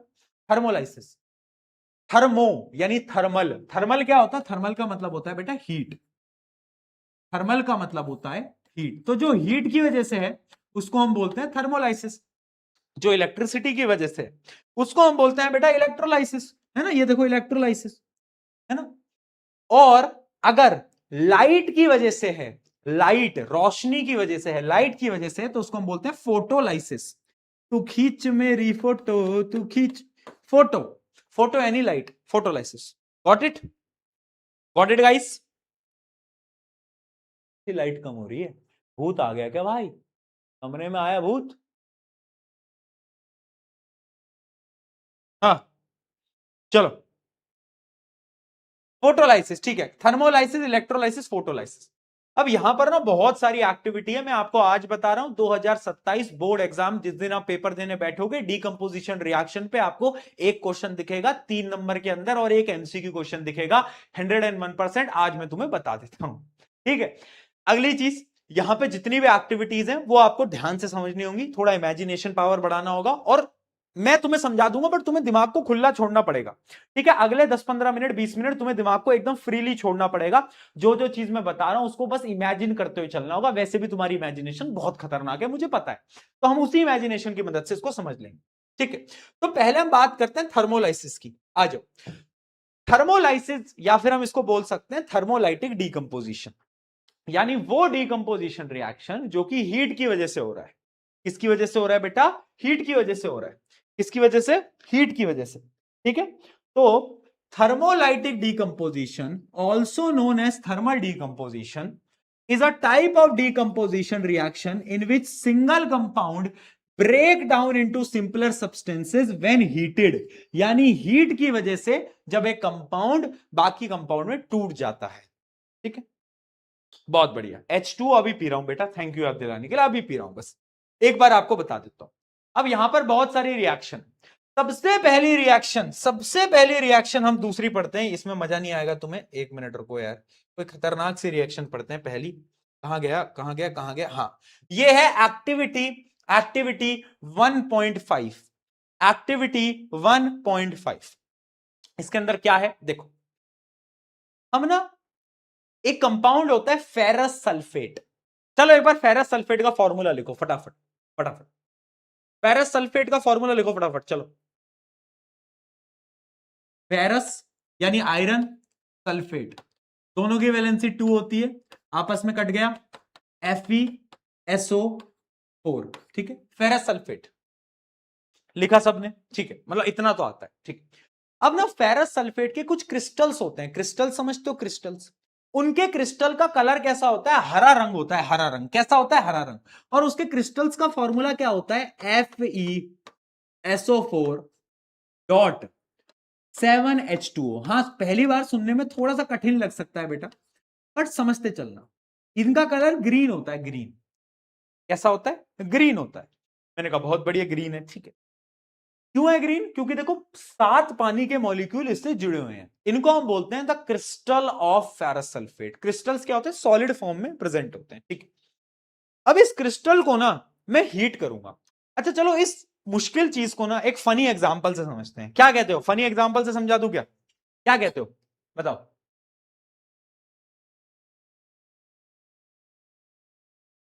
थर्मोलाइसिस। थर्मो यानी थर्मल। थर्मल क्या होता है? थर्मल का मतलब होता है बेटा हीट। थर्मल का मतलब होता है हीट। तो जो हीट की वजह से है उसको हम बोलते हैं थर्मोलाइसिस। जो इलेक्ट्रिसिटी की वजह से उसको हम बोलते हैं बेटा इलेक्ट्रोलाइसिस। है ना, ये देखो इलेक्ट्रोलाइसिस, है ना। और अगर लाइट की वजह से है, लाइट रोशनी की वजह से है, लाइट की वजह से, तो उसको हम बोलते हैं फोटोलाइसिस। तू खींच मेरी फोटो, तू खींच फोटो, फोटो यानी light, photolysis. Got it? Got it guys? Light कम हो रही है, भूत आ गया क्या भाई? कमरे में आया भूत? हाँ चलो, फोटोलाइसिस। ठीक है, थर्मोलाइसिस, इलेक्ट्रोलाइसिस, फोटोलाइसिस। अब यहां पर ना बहुत सारी एक्टिविटी है, मैं आपको आज बता रहा हूं। 2027 बोर्ड एग्जाम जिस दिन आप पेपर देने बैठोगे, डीकंपोजिशन रिएक्शन पे आपको एक क्वेश्चन दिखेगा 3 नंबर के अंदर और एक एमसीक्यू क्वेश्चन दिखेगा। 101%। आज मैं तुम्हें बता देता हूं। ठीक है, अगली चीज, यहां पे जितनी भी एक्टिविटीज हैं वो आपको ध्यान से समझनी होंगी, थोड़ा इमेजिनेशन पावर बढ़ाना होगा, और मैं तुम्हें समझा दूंगा बट तुम्हें दिमाग को खुला छोड़ना पड़ेगा। ठीक है, अगले 10-15 मिनट 20 मिनट तुम्हें दिमाग को एकदम फ्रीली छोड़ना पड़ेगा। जो जो चीज मैं बता रहा हूं उसको बस इमेजिन करते हुए चलना होगा। वैसे भी तुम्हारी इमेजिनेशन बहुत खतरनाक है, मुझे पता है, तो हम उसी इमेजिनेशन की मदद से इसको समझ लेंगे। ठीक है, तो पहले हम बात करते हैं थर्मोलाइसिस की। आ जाओ। थर्मोलाइसिस या फिर हम इसको बोल सकते हैं थर्मोलाइटिक डीकंपोजिशन, यानी वो डीकंपोजिशन रिएक्शन जो कि हीट की वजह से हो रहा है। किसकी वजह से हो रहा है बेटा? हीट की वजह से हो रहा है। किसकी वजह से? हीट की वजह से। ठीक है, तो thermolytic decomposition, also known as thermal decomposition, is a type of decomposition reaction in which single compound break down into simpler substances when heated। यानी हीट की वजह से जब एक कंपाउंड बाकी कंपाउंड में टूट जाता है। ठीक है, बहुत बढ़िया। H2 अभी पी रहा हूं बेटा, थैंक यू याद दिलाने के लिए, अभी पी रहा हूं, बस एक बार आपको बता देता हूं। अब यहां पर बहुत सारी रिएक्शन, सबसे पहली रिएक्शन हम दूसरी पढ़ते हैं, इसमें मजा नहीं आएगा तुम्हें। एक मिनट रुको यार, कोई खतरनाक सी रिएक्शन पढ़ते हैं पहली। कहां गया, कहां गया, कहां गया? हाँ, ये है एक्टिविटी, एक्टिविटी 1.5। एक्टिविटी 1.5 इसके अंदर क्या है देखो। हम ना, एक कंपाउंड होता है फेरस सल्फेट। चलो एक बार फेरस सल्फेट का फॉर्मूला लिखो फटाफट, फटाफट। फेरस सल्फेट का फॉर्मूला लिखो फटाफट, चलो। फेरस यानी आयरन, सल्फेट दोनों की वैलेंसी 2 होती है, आपस में कट गया, FeSO4। ठीक है, फेरस सल्फेट लिखा सबने? ठीक है, मतलब इतना तो आता है। ठीक है, अब ना फेरस सल्फेट के कुछ क्रिस्टल्स होते हैं। क्रिस्टल समझते हो? क्रिस्टल्स, उनके क्रिस्टल का कलर कैसा होता है? हरा रंग होता है। हरा रंग कैसा होता है? हरा रंग। और उसके क्रिस्टल्स का फॉर्मूला क्या होता है? FeSO4.7H2O। हाँ, पहली बार सुनने में थोड़ा सा कठिन लग सकता है बेटा, बट समझते चलना। इनका कलर ग्रीन होता है। ग्रीन कैसा होता है? ग्रीन होता है। मैंने कहा बहुत बढ़िया, ग्रीन है। ठीक है, क्यों है ग्रीन? क्योंकि देखो 7 पानी के मॉलिक्यूल इससे जुड़े हुए हैं। इनको हम बोलते हैं the crystal of ferrous sulphate. Crystals क्या होते हैं? सॉलिड फॉर्म में प्रेजेंट होते हैं। ठीक है, अब इस क्रिस्टल को ना मैं हीट करूंगा। अच्छा चलो, इस मुश्किल चीज को ना एक फनी एग्जांपल से समझते हैं। क्या कहते हो? फनी एग्जांपल से समझा दूं क्या? क्या कहते हो बताओ?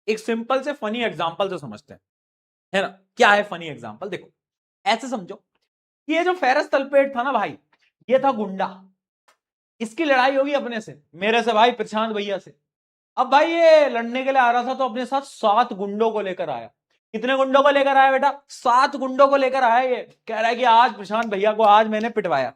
एक सिंपल से फनी एग्जांपल से समझते हैं, है ना। क्या है फनी एग्जांपल? देखो, ऐसे समझो कि ये जो फेरस सल्फेट था ना भाई, ये था गुंडा। इसकी लड़ाई होगी अपने से, मेरे से भाई प्रशांत भैया से। अब भाई ये लड़ने के लिए आ रहा था तो अपने साथ 7 गुंडों को लेकर आया। कितने गुंडों को लेकर आया बेटा? 7 गुंडों को लेकर आया। ये कह रहा है कि आज प्रशांत भैया को आज मैंने पिटवाया।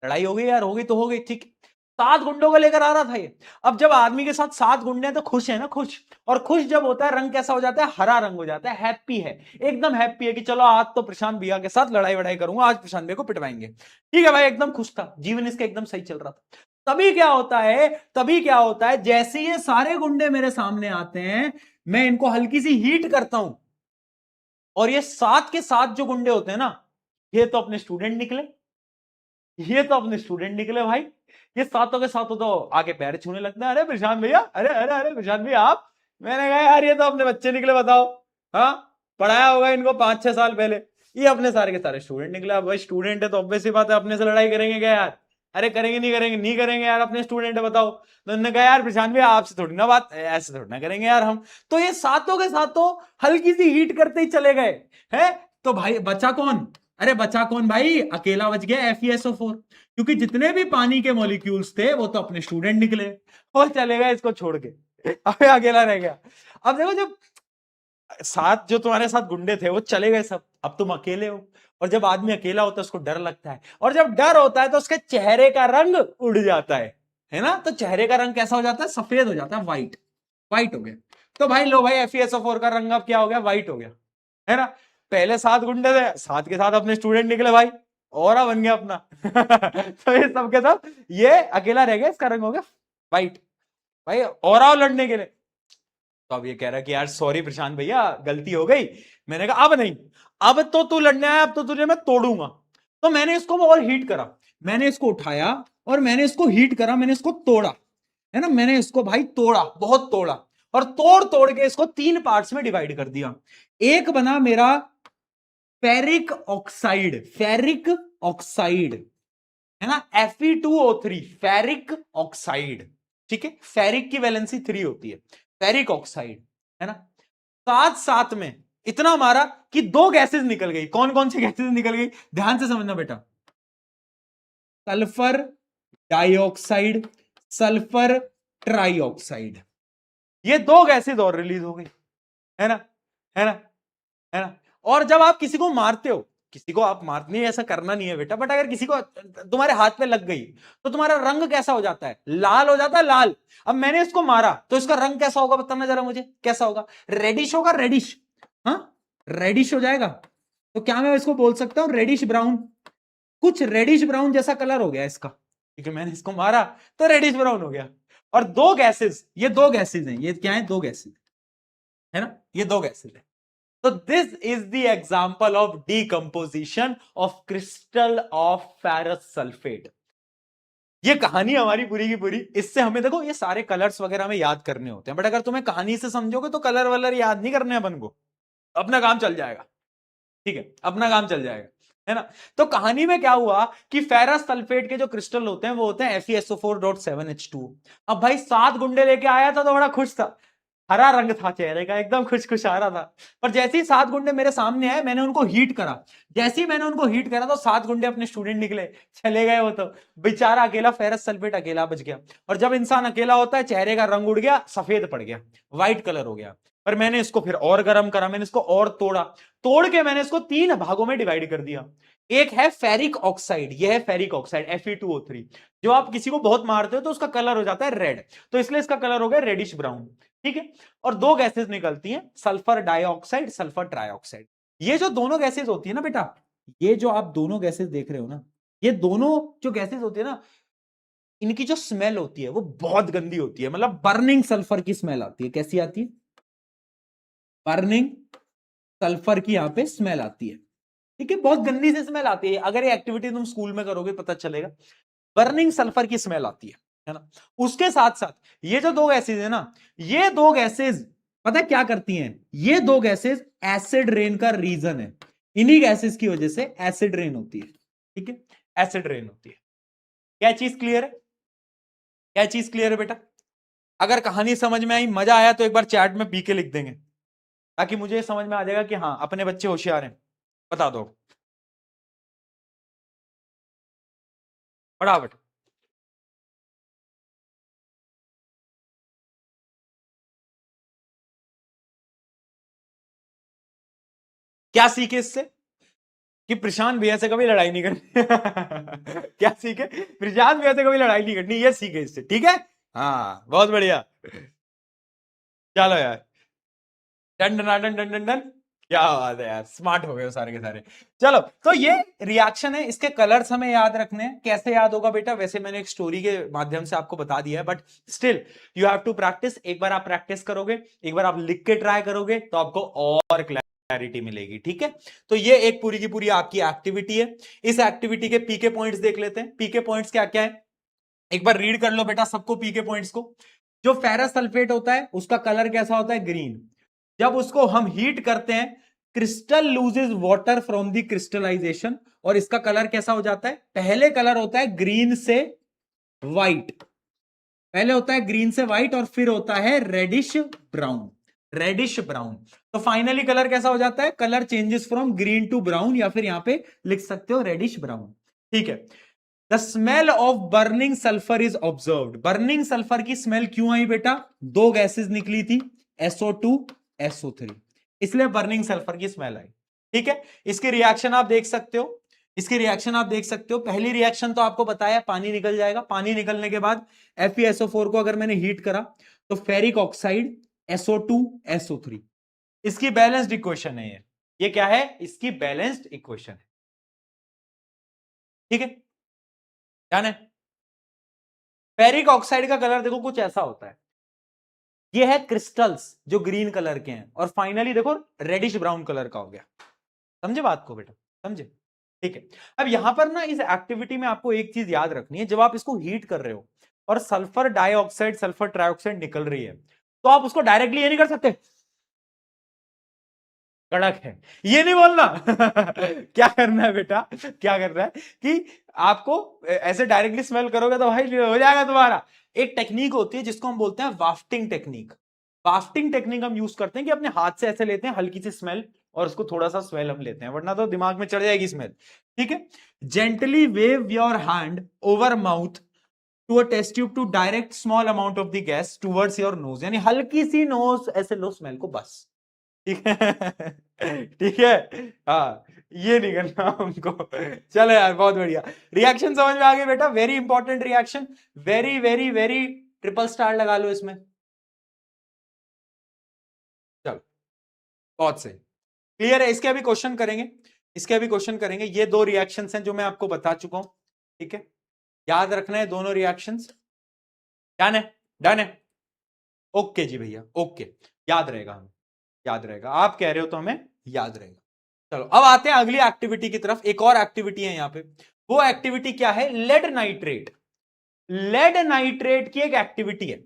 लड़ाई हो गई यार, होगी तो हो गई, ठीक। 7 गुंडों को लेकर आ रहा था ये। अब जब आदमी के साथ 7 गुंडे हैं तो खुश है ना, खुश। और खुश जब होता है, रंग कैसा हो जाता है? हरा रंग हो जाता है, हैप्पी है, एकदम हैप्पी है कि चलो आज तो प्रशांत भैया के साथ लड़ाई वड़ाई करूंगा, आज प्रशांत भैया को पिटवाएंगे। ठीक है भाई, एकदम खुश था, जीवन इसका एकदम सही चल रहा था। तभी क्या होता है, तभी क्या होता है, जैसे ये सारे गुंडे मेरे सामने आते हैं, मैं इनको हल्की सी हीट करता हूं, और ये 7 के 7 जो गुंडे होते हैं ना, ये तो अपने स्टूडेंट निकले, ये तो अपने स्टूडेंट निकले भाई। ये सातों के सातों तो आके पैर छूने लगते हैं, अरे प्रशांत भैया, अरे अरे अरे प्रशांत भैया आप। मैंने कहा यार ये तो अपने बच्चे निकले, बताओ। हाँ, पढ़ाया होगा इनको 5-6 साल पहले। ये अपने सारे के सारे स्टूडेंट निकले। अब भाई स्टूडेंट है तो ऑब्वियस सी बात है, अपने से लड़ाई करेंगे क्या यार? अरे करेंगे नहीं करेंगे, नहीं करेंगे यार, अपने स्टूडेंट है, बताओ। तो उन्होंने कहा यार प्रशांत भैया आपसे थोड़ी ना बात, ऐसे थोड़ी ना करेंगे यार हम। तो ये सातों के सातों हल्की सी हीट करते ही चले गए हैं। तो भाई बचा कौन? अरे बचा कौन भाई? अकेला बच गया FeSO4, क्योंकि जितने भी पानी के मॉलिक्यूल्स थे वो तो अपने स्टूडेंट निकले और चले गए इसको छोड़ के। अब अकेला रह गया। अब देखो, जब 7 जो तुम्हारे साथ गुंडे थे वो चले गए सब, अब तुम अकेले हो। और जब आदमी अकेला होता है उसको डर लगता है, और जब डर होता है तो उसके चेहरे का रंग उड़ जाता है ना? तो चेहरे का रंग कैसा हो जाता है? सफेद हो जाता है, व्हाइट। व्हाइट हो गया। तो भाई लो भाई, FeSO4 का रंग अब क्या हो गया? व्हाइट हो गया, है ना? पहले 7 गुंडे थे, 7 के साथ अपने स्टूडेंट निकले भाई, ऑरा बन गया अपना। तो ये सब के सब, ये अकेला रह गया, इसका रंग हो गया व्हाइट भाई, ऑरा लड़ने के लिए। तो अब ये कह रहा है कि यार सॉरी प्रशांत भैया, गलती हो गई। मैंने कहा अब नहीं, अब तो तू लड़ने आया, अब तो तुझे मैं तोड़ूंगा। तो मैंने इसको और हीट करा, मैंने इसको उठाया और मैंने इसको हीट करा, मैंने इसको तोड़ा, है ना? मैंने इसको भाई तोड़ा, बहुत तोड़ा, और तोड़ तोड़ के इसको 3 पार्ट्स में डिवाइड कर दिया। एक बना मेरा फेरिक ऑक्साइड, फेरिक ऑक्साइड, है ना? Fe2O3, ferric oxide. ठीक है, फेरिक की वैलेंसी 3 होती है, फेरिक ऑक्साइड, है ना? साथ साथ में इतना मारा कि 2 गैसेस निकल गई। कौन कौन सी गैसेस निकल गई? ध्यान से समझना बेटा। सल्फर डाइऑक्साइड, सल्फर ट्राइऑक्साइड, ये 2 गैसेस और रिलीज हो गई, है ना? है ना? है ना? और जब आप किसी को मारते हो, किसी को आप मारते नहीं, ऐसा करना नहीं है बेटा, बट अगर किसी को तुम्हारे हाथ पे लग गई तो तुम्हारा रंग कैसा हो जाता है? लाल हो जाता है, लाल। अब मैंने इसको मारा तो इसका रंग कैसा होगा? बताना जरा मुझे, कैसा होगा? रेडिश होगा, रेडिश। हाँ, रेडिश हो जाएगा। तो क्या मैं इसको बोल सकता हूं रेडिश ब्राउन? कुछ रेडिश ब्राउन जैसा कलर हो गया इसका, क्योंकि मैंने इसको मारा तो रेडिश ब्राउन हो गया। और 2 गैसेस, ये 2 गैसेस हैं, ये क्या है? 2 गैसेस, है ना? ये 2 गैसेस है। So this is the example of decomposition of crystal of ferrous sulfate. ये कहानी हमारी पूरी की पूरी, इससे हमें देखो ये सारे कलर्स वगैरह हमें याद करने होते हैं, बट अगर तुम्हें कहानी से समझोगे तो कलर वलर याद नहीं करने अपन को, अपना काम चल जाएगा। ठीक है, अपना काम चल जाएगा, है ना? तो कहानी में क्या हुआ कि फेरस सल्फेट के जो क्रिस्टल होते हैं वो होते हैं FeSO4.7H2। अब भाई 7 गुंडे लेके आया था तो बड़ा खुश था, हरा रंग था चेहरे का, एकदम खुश खुश आ रहा था। पर जैसे ही 7 गुंडे मेरे सामने आए, मैंने उनको हीट करा। जैसे ही मैंने उनको हीट करा तो 7 गुंडे अपने स्टूडेंट निकले, चले गए वो तो। बेचारा अकेला फेरस सल्फेट अकेला बच गया। और जब इंसान अकेला होता है, चेहरे का रंग उड़ गया, सफेद पड़ गया, व्हाइट कलर हो गया। पर मैंने इसको फिर और गर्म करा, मैंने इसको और तोड़ा, तोड़ के मैंने इसको 3 भागों में डिवाइड कर दिया। एक है फेरिक ऑक्साइड, यह है फेरिक ऑक्साइड Fe2O3। जो आप किसी को बहुत मारते हो तो उसका कलर हो जाता है रेड, तो इसलिए इसका कलर हो गया रेडिश ब्राउन। ठीक है, और 2 गैसेस निकलती हैं, सल्फर डाइऑक्साइड, सल्फर ट्राइऑक्साइड। ये जो दोनों गैसेस होती है ना बेटा, ये जो आप दोनों गैसेस देख रहे हो ना, ये दोनों जो गैसेस होती है ना, इनकी जो स्मेल होती है वो बहुत गंदी होती है, मतलब बर्निंग सल्फर की स्मेल आती है। कैसी आती है? बर्निंग सल्फर की यहां पे स्मेल आती है। ठीक है, बहुत गंदी से स्मेल आती है। अगर ये एक्टिविटी तुम स्कूल में करोगे पता चलेगा, बर्निंग सल्फर की स्मेल आती है ना? उसके साथ साथ ये जो 2 गैसेज है ना, ये 2 गैसेज पता है क्या करती हैं? ये 2 गैसेज एसिड रेन का रीजन है। इन्हीं गैसेज की वजह से एसिड रेन होती है। ठीक है, एसिड रेन होती है। क्या चीज क्लियर है? क्या चीज क्लियर है बेटा? अगर कहानी समझ में आई, मजा आया, तो एक बार चैट में पी के लिख देंगे, ताकि मुझे समझ में आ जाएगा कि हाँ अपने बच्चे होशियार हैं। बता दो फटाफट। क्या सीखे इससे कि प्रशांत भैया से कभी लड़ाई नहीं करनी क्या सीखे, प्रशांत भैया से कभी लड़ाई नहीं करनी, ये सीखे इससे, ठीक है। हाँ बहुत बढ़िया, चलो यार, done done done done done done, क्या बात है यार, स्मार्ट हो गए हो सारे के सारे। चलो तो ये रिएक्शन है, इसके कलर्स हमें याद रखने हैं। कैसे याद होगा बेटा, वैसे मैंने एक स्टोरी के माध्यम से आपको बता दिया है, but still you have to practice. एक बार आप प्रैक्टिस करोगे, एक बार आप लिख के ट्राई करोगे, तो आपको और क्लैरिटी मिलेगी, ठीक है। तो ये एक पूरी की पूरी आपकी एक्टिविटी है। इस एक्टिविटी के पीके पॉइंट्स देख लेते हैं। पीके पॉइंट्स क्या क्या है, एक बार रीड कर लो बेटा सबको पीके पॉइंट्स को। जो फेरस सल्फेट होता है उसका कलर कैसा होता है, ग्रीन। जब उसको हम हीट करते हैं, crystal loses water from the crystallisation, और इसका कलर कैसा हो जाता है, पहले कलर होता है ग्रीन से व्हाइट, पहले होता है ग्रीन से व्हाइट और फिर होता है रेडिश ब्राउन, रेडिश ब्राउन। तो फाइनली कलर कैसा हो जाता है, colour changes from green to brown, या फिर यहां पे लिख सकते हो रेडिश ब्राउन, ठीक है। The smell of burning sulphur is observed. Burning sulphur की स्मेल क्यों आई बेटा, दो गैसेस निकली थी, SO2 SO3, इसलिए बर्निंग सल्फर की स्मेल आई, ठीक है। इसके रिएक्शन आप देख सकते हो, इसके रिएक्शन आप देख सकते हो। पहली रिएक्शन तो आपको बताया, पानी निकल जाएगा, पानी निकलने के बाद FeSO4 को अगर मैंने हीट करा तो फेरिक ऑक्साइड SO2 SO3, इसकी बैलेंस्ड इक्वेशन है ये क्या है, इसकी बैलेंस्ड इक्वेशन है, ठीक है, ध्यान है। फेरिक ऑक्साइड का कलर देखो कुछ ऐसा होता है, ये है क्रिस्टल्स जो ग्रीन कलर के हैं, और फाइनली देखो रेडिश ब्राउन कलर का हो गया। समझे बात को बेटा, समझे, ठीक है। अब यहां पर ना इस एक्टिविटी में आपको एक चीज याद रखनी है, जब आप इसको हीट कर रहे हो और सल्फर डाइऑक्साइड सल्फर ट्राइऑक्साइड निकल रही है, तो आप उसको डायरेक्टली ये नहीं कर सकते, कड़क है, ये नहीं बोलना क्या करना है बेटा, क्या करना है कि आपको ऐसे डायरेक्टली स्मेल करोगे तो भाई हो जाएगा तुम्हारा। एक टेक्निक होती है जिसको हम बोलते हैं वाफ्टिंग टेक्निक। वाफ्टिंग टेक्निक हम यूज करते हैं कि अपने हाथ से ऐसे लेते हैं हल्की सी स्मेल, और उसको थोड़ा सा स्मेल हम लेते हैं, वरना तो दिमाग में चढ़ जाएगी स्मेल, ठीक है। Gently wave your hand over mouth to a test tube to direct small amount of the gas towards your nose, यानी हल्की सी नोज ऐसे लो स्मेल को, बस, ठीक है ठीक है। हाँ ये नहीं करना हमको। चलो यार बहुत बढ़िया, रिएक्शन समझ में आ गई बेटा, very important reaction, very very very triple star लगा लो इसमें। चलो बहुत सही, क्लियर है। इसके अभी क्वेश्चन करेंगे, इसके अभी क्वेश्चन करेंगे। ये दो रिएक्शंस हैं जो मैं आपको बता चुका हूं, ठीक है, याद रखना है दोनों रिएक्शंस, डन है, डन है, ओके जी भैया, ओके, याद रहेगा हमें, याद रहेगा, आप कह रहे हो तो हमें याद रहेगा। चलो अब आते हैं अगली एक्टिविटी की तरफ। एक और एक्टिविटी है यहां पे, वो एक्टिविटी क्या है, लेड नाइट्रेट। लेड नाइट्रेट की एक एक्टिविटी है,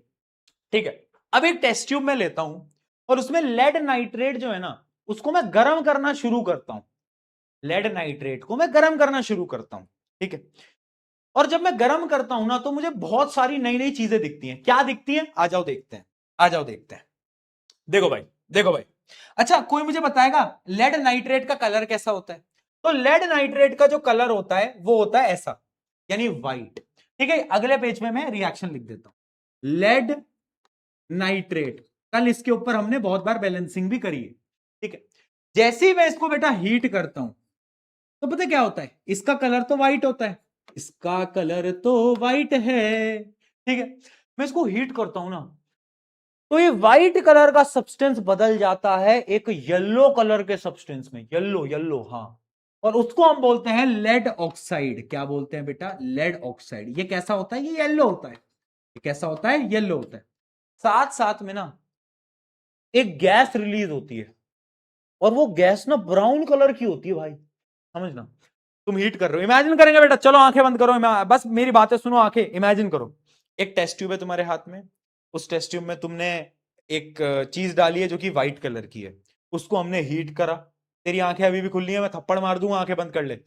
ठीक है। अब एक टेस्ट ट्यूब में लेता हूं और उसमें लेड नाइट्रेट जो है ना, उसको मैं गर्म करना शुरू करता हूं, लेड नाइट्रेट को मैं गर्म करना शुरू करता हूं, ठीक है। और जब मैं गर्म करता हूं ना, तो मुझे बहुत सारी नई नई चीजें दिखती हैं। क्या दिखती हैं, आ जाओ देखते हैं, आ जाओ देखते हैं। देखो भाई, देखो भाई, अच्छा कोई मुझे बताएगा लेड नाइट्रेट का कलर कैसा होता है। तो लेड नाइट्रेट का जो कलर होता है वो होता है ऐसा, यानी व्हाइट, ठीक है। अगले पेज में मैं रिएक्शन लिख देता हूं, लेड नाइट्रेट, कल इसके ऊपर हमने बहुत बार बैलेंसिंग भी करी है, ठीक है। जैसे ही मैं इसको बेटा हीट करता हूं, तो पता क्या होता है, इसका कलर तो व्हाइट होता है, इसका कलर तो व्हाइट है, ठीक है। मैं इसको हीट करता हूं ना, तो ये व्हाइट कलर का सब्सटेंस बदल जाता है एक येलो कलर के सब्सटेंस में, येलो येलो, हाँ, और उसको हम बोलते हैं लेड ऑक्साइड। क्या बोलते हैं बेटा, लेड ऑक्साइड। ये कैसा होता है, ये येलो होता है, ये कैसा होता है, येलो होता है। साथ साथ में ना एक गैस रिलीज होती है, और वो गैस ना ब्राउन कलर की होती है भाई, समझना। तुम हीट कर रहे हो, इमेजिन करेंगे बेटा, चलो आंखें बंद करो, बस मेरी बातें सुनो, आंखें इमेजिन करो। एक टेस्ट ट्यूब है तुम्हारे हाथ में, उस टेस्ट ट्यूब में तुमने एक चीज डाली है जो कि व्हाइट कलर की है, उसको हमने हीट करा। तेरी आंखें अभी भी खुली है, मैं थप्पड़ मार दूंगा, आंखें बंद कर ले।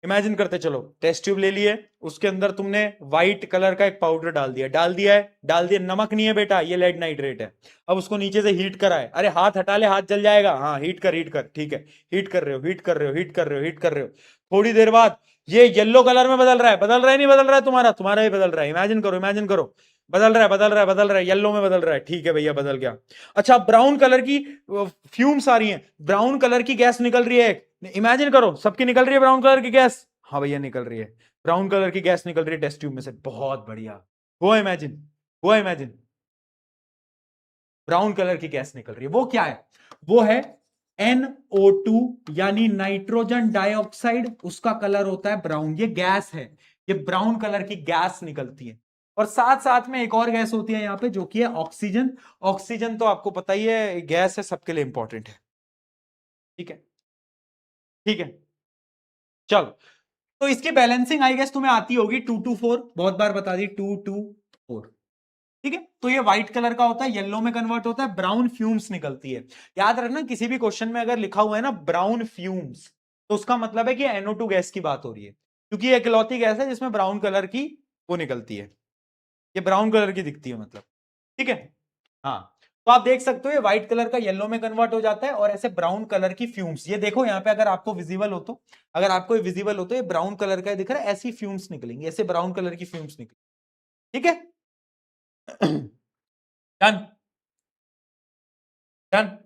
इमेजिन करते चलो, टेस्ट ट्यूब ले लिए, उसके अंदर तुमने व्हाइट कलर का एक पाउडर डाल दिया, डाल दिया है, डाल दिया, नमक नहीं है बेटा, ये लेड नाइट्रेट है। अब उसको नीचे से हीट करा है, अरे हाथ हटा ले, हाथ जल जाएगा, हाँ हीट कर, हीट कर, ठीक है, हीट कर रहे हो, हीट कर रहे हो, हीट कर रहे हो, हीट कर रहे हो। थोड़ी देर बाद ये येलो कलर में बदल रहा है, बदल रहा है नहीं बदल रहा है, तुम्हारा तुम्हारा ही बदल रहा है, इमेजिन करो, इमेजिन करो। बदल रहा है, येलो में बदल रहा है, ठीक है भैया बदल गया। अच्छा ब्राउन कलर की फ्यूम्स आ रही हैं, ब्राउन कलर की गैस निकल रही है, इमेजिन करो सबकी निकल रही है ब्राउन कलर की गैस, हाँ भैया निकल रही है, ब्राउन कलर की गैस निकल रही है टेस्ट ट्यूब में से, बहुत बढ़िया, हुआ इमेजिन, हुआ इमेजिन, ब्राउन कलर की गैस निकल रही है, वो क्या है, वो है NO2 यानी नाइट्रोजन डाइऑक्साइड, उसका कलर होता है ब्राउन, ये गैस है, ये ब्राउन कलर की गैस निकलती है। और साथ साथ में एक और गैस होती है यहां पे जो कि है ऑक्सीजन, ऑक्सीजन तो आपको पता ही है गैस है, सबके लिए इंपॉर्टेंट है, ठीक है, ठीक है, चलो। तो इसकी बैलेंसिंग आई गेस तुम्हें आती होगी 2 to 4, बहुत बार बता दी 2 to 4, ठीक है। तो ये व्हाइट कलर का होता है, येलो में कन्वर्ट होता है, ब्राउन फ्यूम्स निकलती है। याद रखना किसी भी क्वेश्चन में अगर लिखा हुआ है ना ब्राउन फ्यूम्स, तो उसका मतलब है कि NO2 गैस की बात हो रही है, क्योंकि ये इकलौती गैस है जिसमें ब्राउन कलर की वो निकलती है, ये ब्राउन कलर की दिखती है मतलब, ठीक है। हाँ, तो आप देख सकते हो ये व्हाइट कलर का येलो में कन्वर्ट हो जाता है और ऐसे ब्राउन कलर की फ्यूम्स, ये देखो यहाँ पे अगर आपको विजिबल हो तो, अगर आपको विजिबल हो तो ये ब्राउन कलर का दिख रहा है, ऐसी फ्यूम्स निकलेंगी, ऐसे ब्राउन कलर की फ्यूम्स निकलेंगी, ठीक है। डन, डन,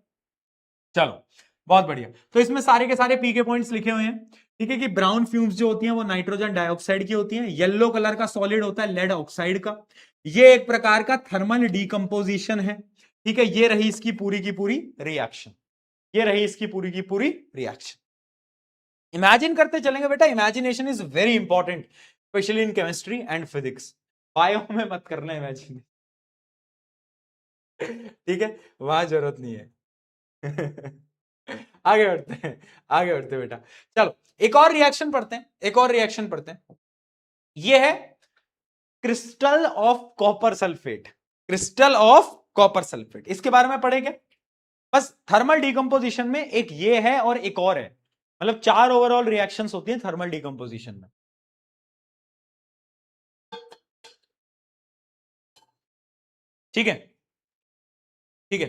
चलो बहुत बढ़िया। तो इसमें सारे के सारे पी के पॉइंट्स लिखे हुए हैं, ठीक है, कि ब्राउन फ्यूम्स जो होती हैं वो नाइट्रोजन डाइऑक्साइड की होती हैं, येलो कलर का सॉलिड होता है लेड ऑक्साइड का, ये एक प्रकार का थर्मल डीकंपोजिशन है, ठीक है। ये रही इसकी पूरी की पूरी रिएक्शन, ये रही इसकी पूरी की पूरी रिएक्शन। इमेजिन करते चलेंगे बेटा, imagination is very important specially in chemistry and physics, bio में मत करना इमेजिन, ठीक है, वहां जरूरत नहीं है। आगे बढ़ते हैं, आगे बढ़ते हैं बेटा, चलो एक और रिएक्शन पढ़ते हैं, एक और रिएक्शन पढ़ते हैं, ये है crystal of copper sulphate, crystal of copper sulphate, इसके बारे में पढ़ेंगे। बस थर्मल डिकम्पोजिशन में एक ये है और एक और है, मतलब 4 ओवरऑल रिएक्शंस होती हैं थर्मल डिकम्पोजिशन में, ठीक है, ठीक है।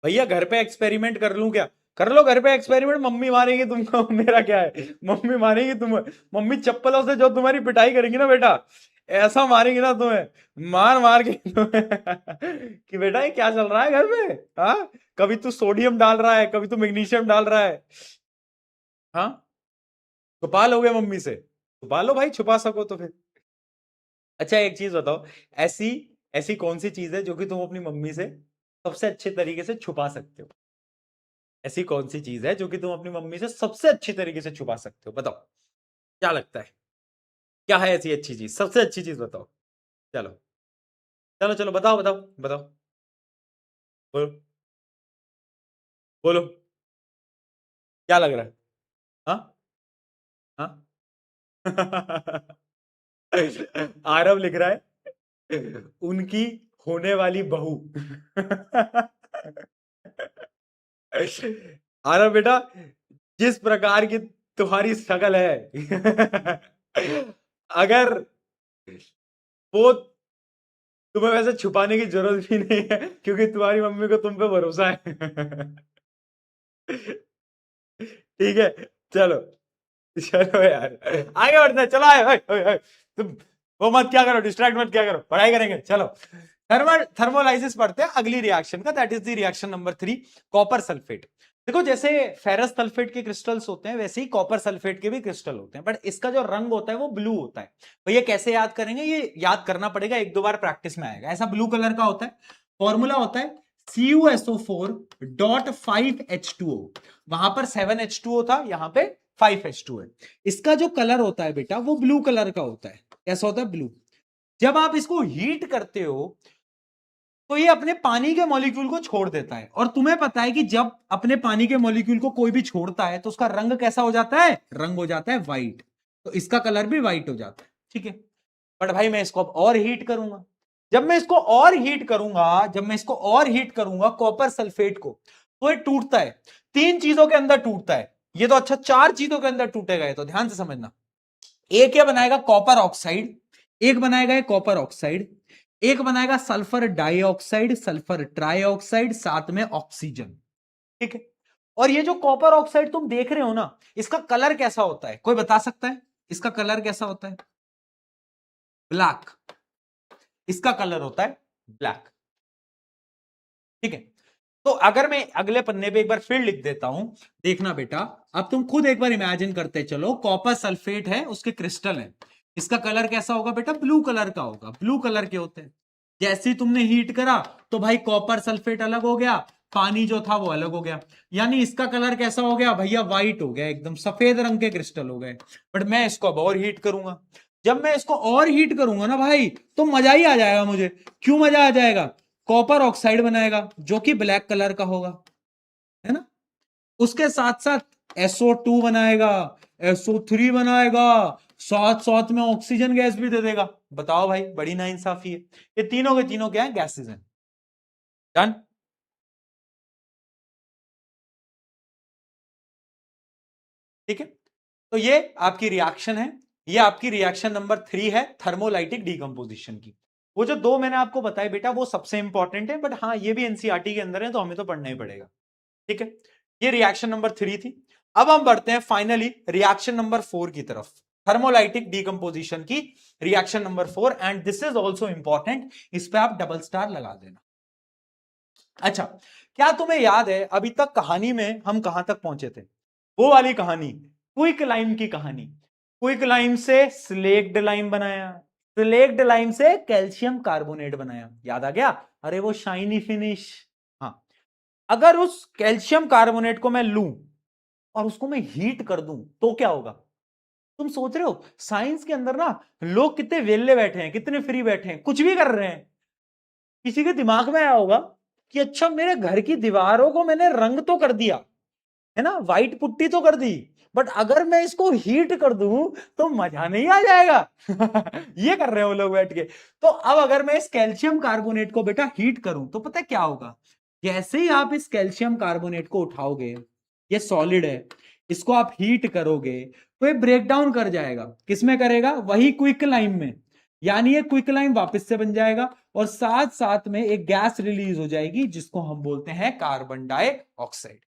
भैया घर पे एक्सपेरिमेंट कर लूं क्या, कर लो घर पे एक्सपेरिमेंट, मम्मी मारेगी तुमको, मेरा क्या है, मम्मी मारेगी तुम, मम्मी चप्पलों से जो तुम्हारी पिटाई करेंगी ना बेटा, ऐसा मारेंगी ना तुम्हें, मार मार के तुम्हें कि बेटा ये क्या चल रहा है घर में, हाँ कभी तू सोडियम डाल रहा है, कभी तू मैग्नीशियम डाल रहा है, हाँ छुपा लोगे मम्मी से, छुपा लो भाई, छुपा सको तो फिर। अच्छा एक चीज बताओ, ऐसी ऐसी कौन सी चीज है जो कि तुम अपनी मम्मी से सबसे अच्छे तरीके से छुपा सकते हो, ऐसी कौन सी चीज है जो कि तुम अपनी मम्मी से सबसे अच्छी तरीके से छुपा सकते हो, बताओ क्या लगता है, क्या है ऐसी अच्छी चीज, सबसे अच्छी चीज बताओ, चलो चलो चलो बताओ बताओ बताओ, बोलो बोलो, क्या लग रहा है, हाँ हाँ। आरव लिख रहा है उनकी होने वाली बहू। आरव बेटा, जिस प्रकार की तुम्हारी शकल है, अगर वो तुम्हें वैसे छुपाने की जरूरत भी नहीं है क्योंकि तुम्हारी मम्मी को तुम पे भरोसा है। ठीक है, चलो चलो यार आगे बढ़ते हैं, चलो आए, ओए, ओए, तुम वो मत क्या करो, डिस्ट्रैक्ट मत क्या करो, पढ़ाई करेंगे, चलो थर्मोलाइसिस पढ़ते हैं अगली रिएक्शन का, that is the reaction number 3, copper sulphate. देखो जैसे फेरस सल्फेट के क्रिस्टल्स होते हैं वैसे ही कॉपर सल्फेट के भी क्रिस्टल होते हैं, बट इसका जो रंग होता है वो ब्लू होता है। भैया कैसे याद करेंगे, ये याद करना पड़ेगा, एक दो बार प्रैक्टिस में आएगा। ऐसा ब्लू कलर का होता है, फॉर्मूला होता है CuSO4.5H2O, वहां पर 7H2O था, यहां पे 5H2 है। इसका जो कलर होता है बेटा वो ब्लू कलर का होता है, कैसा होता है, ब्लू। जब आप इसको हीट करते हो तो ये अपने पानी के मॉलिक्यूल को छोड़ देता है, और तुम्हें पता है कि जब अपने पानी के मॉलिक्यूल को कोई भी छोड़ता है तो उसका रंग कैसा हो जाता है, रंग हो जाता है व्हाइट, तो इसका कलर भी व्हाइट हो जाता है, ठीक है। बट भाई मैं इसको अब और हीट करूंगा, जब मैं इसको और हीट करूंगा, जब मैं इसको और हीट करूंगा कॉपर सल्फेट को, तो ये टूटता है, 3 चीजों के अंदर टूटता है ये, तो अच्छा 4 चीजों के अंदर टूटेगा ये, तो ध्यान से समझना। एक क्या बनाएगा, कॉपर ऑक्साइड, एक बनाएगा ये कॉपर ऑक्साइड, एक बनाएगा सल्फर डाइऑक्साइड, सल्फर ट्राइऑक्साइड, साथ में ऑक्सीजन, ठीक है। और ये जो कॉपर ऑक्साइड तुम देख रहे हो ना, इसका कलर कैसा होता है, कोई बता सकता है इसका कलर कैसा होता है, ब्लैक, इसका कलर होता है ब्लैक। ठीक है, तो अगर मैं अगले पन्ने पे एक बार फिर लिख देता हूं, देखना बेटा, अब तुम खुद एक बार इमेजिन करते चलो, कॉपर सल्फेट है, उसके क्रिस्टल है, इसका कलर कैसा होगा बेटा? ब्लू कलर का होगा। ब्लू कलर के होते हैं। जैसे ही तुमने हीट करा तो भाई कॉपर सल्फेट अलग हो गया, पानी जो था वो अलग हो गया, यानी इसका कलर कैसा हो गया भैया? व्हाइट हो गया, एकदम सफेद रंग के क्रिस्टल हो गए। बट मैं इसको अब और हीट करूंगा। जब मैं इसको और हीट करूंगा ना भाई, तो मजा ही आ जाएगा मुझे। क्यों मजा आ जाएगा? कॉपर ऑक्साइड बनाएगा जो कि ब्लैक कलर का होगा, है ना। उसके साथ साथ SO2 बनाएगा, SO3 बनाएगा, साथ साथ में ऑक्सीजन गैस भी दे देगा। बताओ भाई, बड़ी नाइंसाफी है। ये तीनों के तीनों क्या है? गैसेस हैं। डन। ठीक है, तो ये आपकी रिएक्शन है, ये आपकी रिएक्शन नंबर 3 है थर्मोलाइटिक डीकंपोजिशन की। वो जो दो मैंने आपको बताया बेटा वो सबसे इंपॉर्टेंट है, बट हाँ ये भी एनसीईआरटी के अंदर है तो हमें तो पढ़ना ही पड़ेगा। ठीक है, ये रिएक्शन नंबर 3 थी। अब हम बढ़ते हैं फाइनली रिएक्शन नंबर 4 की तरफ, थर्मोलाइटिक डीकंपोजिशन की reaction number 4, and this is also important, इस पे आप डबल स्टार लगा देना। अच्छा, क्या तुम्हें याद है अभी तक कहानी में हम कहां तक पहुंचे थे? वो वाली कहानी, क्विक लाइम की कहानी। क्विक लाइम से स्लेक्ड लाइम बनाया, स्लेक्ड लाइम से कैल्शियम कार्बोनेट बनाया, याद आ गया? अरे वो शाइनी फिनिश। हाँ, अगर उस कैल्शियम कार्बोनेट को मैं लूं और उसको मैं हीट कर दूं तो क्या होगा? तुम सोच रहे हो साइंस के अंदर ना लोग कितने वेल्ले बैठे हैं, कितने फ्री बैठे हैं, कुछ भी कर रहे हैं। किसी के दिमाग में आया होगा कि अच्छा मेरे घर की दीवारों को मैंने रंग तो कर दिया, है ना, व्हाइट पुट्टी तो कर दी, बट अगर मैं इसको हीट कर दूं तो मजा नहीं आ जाएगा। ये कर रहे हो लोग बैठ के। तो अब अगर मैं इस कैल्शियम कार्बोनेट को बेटा हीट करूं तो पता है क्या होगा? जैसे ही आप इस कैल्शियम कार्बोनेट को उठाओगे, ये सॉलिड है, इसको आप हीट करोगे तो ये ब्रेक डाउन कर जाएगा। किसमें करेगा? वही क्विक लाइम में। यानी ये क्विक लाइम वापस से बन जाएगा और साथ साथ में एक गैस रिलीज हो जाएगी जिसको हम बोलते हैं कार्बन डाइऑक्साइड।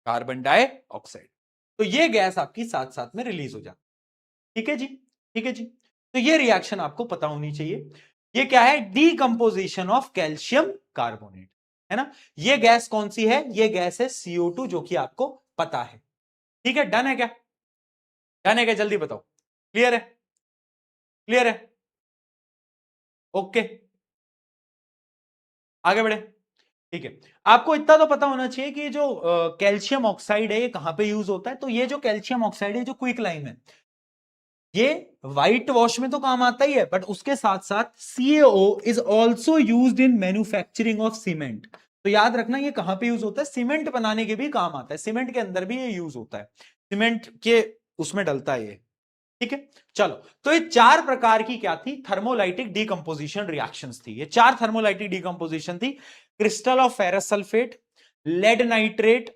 कार्बन डाइऑक्साइड, तो ये गैस आपकी साथ साथ में रिलीज हो जाती है। ठीक है जी, ठीक है जी। तो ये रिएक्शन आपको पता होनी चाहिए। ये क्या है? डीकंपोजिशन ऑफ कैल्शियम कार्बोनेट, है ना। ये गैस कौन सी है? ये गैस है CO2, जो कि आपको पता है। ठीक है, डन है क्या? डन है क्या? जल्दी बताओ। क्लियर है? क्लियर है? ओके, आगे बढ़े। ठीक है, आपको इतना तो पता होना चाहिए कि जो कैल्शियम ऑक्साइड है ये कहां पे यूज होता है। तो ये जो कैल्शियम ऑक्साइड है, जो क्विक लाइम है, ये व्हाइट वॉश में तो काम आता ही है, बट उसके साथ साथ CaO is also use in manufacturing of cement. तो याद रखना ये कहां पे यूज होता है? सीमेंट बनाने के भी काम आता है, सीमेंट के अंदर भी ये यूज होता है, सीमेंट के उसमें डलता है ये। ठीक है, चलो, तो ये चार प्रकार की क्या थी? थर्मोलाइटिक डीकंपोजिशन रिएक्शंस थी। ये चार थर्मोलाइटिक डीकंपोजिशन थी। Crystal of ferrous sulphate, lead nitrate,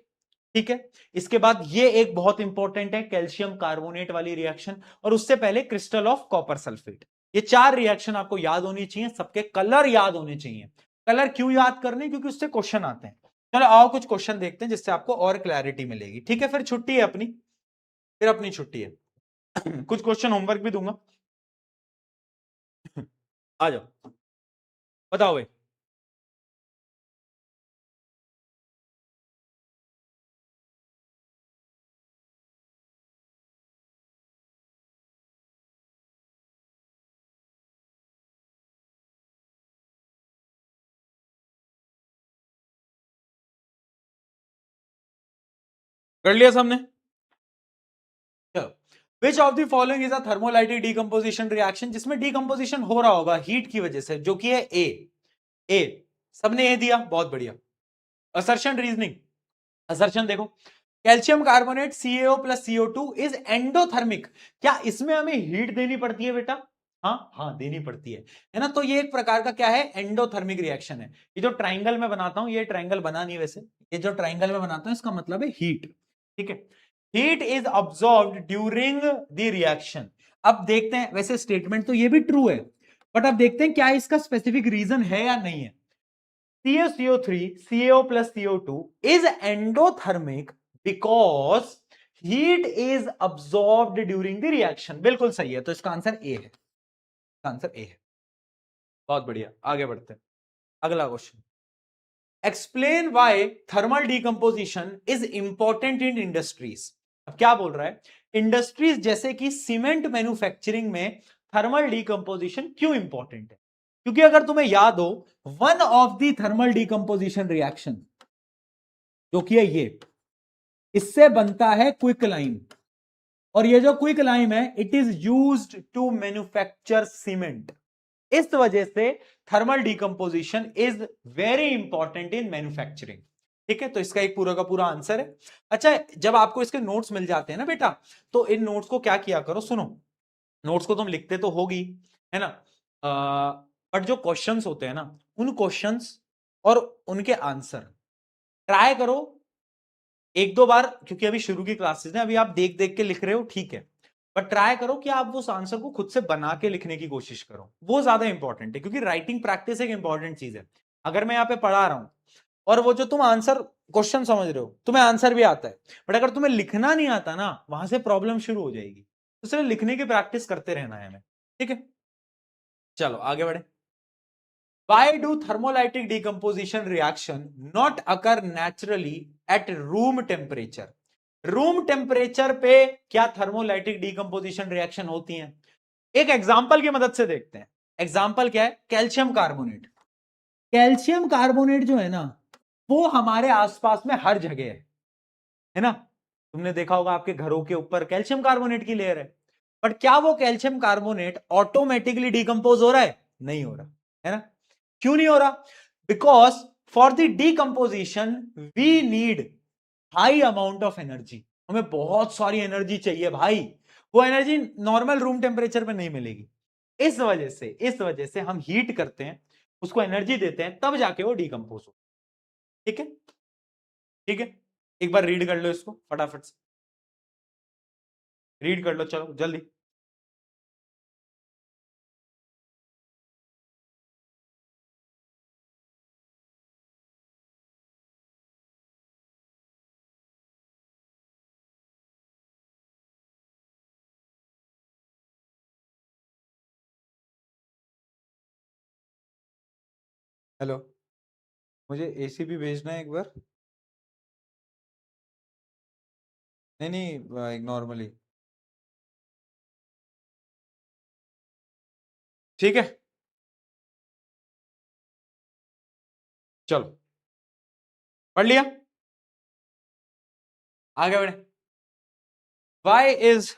ठीक है, इसके बाद ये एक बहुत इंपॉर्टेंट है कैल्शियम कार्बोनेट वाली रिएक्शन, और उससे पहले क्रिस्टल ऑफ कॉपर सल्फेट। ये चार रिएक्शन आपको याद होनी चाहिए, सबके कलर याद होने चाहिए। कलर क्यों याद करने? क्योंकि उससे क्वेश्चन आते हैं। चलो आओ कुछ क्वेश्चन देखते हैं जिससे आपको और क्लैरिटी मिलेगी। ठीक है, फिर छुट्टी है अपनी, फिर अपनी छुट्टी है। कुछ क्वेश्चन होमवर्क भी दूंगा। आ जाओ, बताओ भाई। कर लिया सबने? चलो, which of the following is a thermolytic decomposition reaction, जिसमें डीकंपोजिशन हो रहा होगा हीट की वजह से, जो कि है ए। ए, सबने ए दिया, बहुत बढ़िया। असर्शन रीजनिंग, असर्शन देखो, calcium carbonate CaO plus CO2 is endothermic. क्या इसमें हमें हीट देनी पड़ती है बेटा? हाँ हाँ, देनी पड़ती है ना। तो ये एक प्रकार का क्या है? एंडोथर्मिक रिएक्शन है। ये जो ट्राइंगल में बनाता हूं, ये ट्राइंगल बना नहीं वैसे, ये जो ट्राइंगल में बनाता हूं इसका मतलब है हीट। ठीक है, heat is observed during the reaction. अब देखते हैं, वैसे स्टेटमेंट तो ये भी ट्रू है, बट अब देखते हैं क्या इसका स्पेसिफिक रीजन है या नहीं है। CaCO3, CaO plus CO2 is endothermic because heat is absorbed during the reaction। बिल्कुल सही है, तो इसका आंसर ए है, इसका आंसर ए है। बहुत बढ़िया, आगे बढ़ते हैं। अगला question, explain why thermal decomposition is important in industries. अब क्या बोल रहा है, इंडस्ट्रीज जैसे कि सीमेंट मैन्युफैक्चरिंग में थर्मल डिकम्पोजिशन क्यों इंपॉर्टेंट है? क्योंकि अगर तुम्हें याद हो, one of the thermal decomposition reaction जो कि है ये, इससे बनता है क्विक लाइम, और ये जो क्विक लाइम है it is used to manufacture cement. इस वजह से thermal decomposition is very important in manufacturing. ठीक है, तो इसका एक पूरा का पूरा आंसर है। अच्छा, जब आपको इसके नोट्स मिल जाते हैं ना बेटा, तो इन नोट्स को क्या किया करो, सुनो, नोट्स को तुम लिखते तो होगी, है ना, बट जो क्वेश्चंस होते हैं ना, उन क्वेश्चंस और उनके आंसर ट्राई करो एक दो बार, क्योंकि अभी शुरू की क्लासेस हैं, अभी आप देख देख के लिख रहे हो, ठीक है, बट ट्राई करो कि आप उस आंसर को खुद से बना के लिखने की कोशिश करो, वो ज्यादा इंपॉर्टेंट है, क्योंकि राइटिंग प्रैक्टिस एक इंपॉर्टेंट चीज है। अगर मैं यहाँ पे पढ़ा रहा हूं और वो जो तुम आंसर क्वेश्चन समझ रहे हो, तुम्हें आंसर भी आता है, बट अगर तुम्हें लिखना नहीं आता ना, वहां से प्रॉब्लम शुरू हो जाएगी। तो इसलिए लिखने की प्रैक्टिस करते रहना है हमें, ठीक है। चलो आगे बढ़े। Why do thermolytic decomposition reaction not occur naturally at room temperature? Room temperature पे क्या थर्मोलाइटिक डिकम्पोजिशन रिएक्शन होती हैं? एक एग्जांपल की मदद से देखते हैं। एग्जांपल क्या है? Calcium carbonate. कैल्शियम कार्बोनेट जो है ना, वो हमारे आसपास में हर जगह है ना। तुमने देखा होगा आपके घरों के ऊपर कैल्शियम कार्बोनेट की लेयर है, बट क्या वो कैल्शियम कार्बोनेट ऑटोमेटिकली डिकम्पोज हो रहा है? नहीं हो रहा, है ना। क्यों नहीं हो रहा? Because for the decomposition we need high amount of energy. हमें बहुत सारी एनर्जी चाहिए भाई, वो एनर्जी नॉर्मल रूम टेम्परेचर पे नहीं मिलेगी। इस वजह से हम हीट करते हैं, उसको एनर्जी देते हैं, तब जाके वो डिकम्पोज हो। ठीक है, ठीक है, एक बार रीड कर लो इसको फटाफट से, रीड कर लो, चलो जल्दी। हेलो, मुझे एसी भी भेजना है एक बार। नहीं नहीं, नॉर्मली। ठीक है, चलो पढ़ लिया, आगे बढ़े। Why is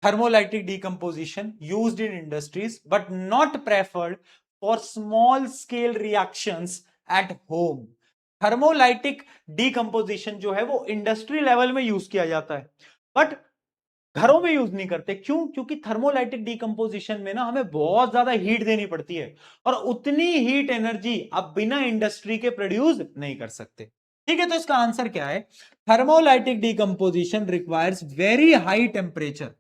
thermolytic decomposition used in industries but not preferred for small scale reactions at home? Thermolytic decomposition जो है वो इंडस्ट्री लेवल में यूज किया जाता है, बट घरों में यूज नहीं करते। क्यों? क्योंकि थर्मोलाइटिक डिकम्पोजिशन में ना हमें बहुत ज्यादा हीट देनी पड़ती है, और उतनी हीट एनर्जी आप बिना इंडस्ट्री के प्रोड्यूस नहीं कर सकते। ठीक है, तो इसका आंसर क्या है? Thermolytic decomposition requires very high temperature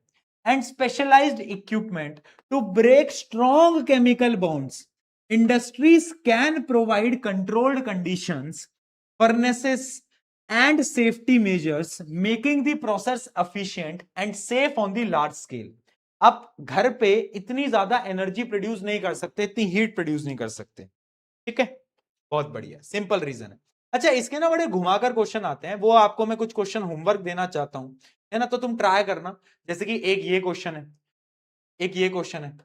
and specialised equipment to break strong chemical bonds. Industries can provide controlled conditions, furnaces and safety measures, making the process efficient and safe on the large scale. आप घर पे इतनी ज्यादा energy produce नहीं कर सकते, इतनी heat produce नहीं कर सकते। ठीक है, बहुत बढ़िया, सिंपल रीजन है। अच्छा, इसके ना बड़े घुमाकर क्वेश्चन आते हैं, वो आपको मैं कुछ क्वेश्चन होमवर्क देना चाहता हूं, है ना, तो तुम ट्राई करना। जैसे कि एक ये क्वेश्चन है, एक ये क्वेश्चन है।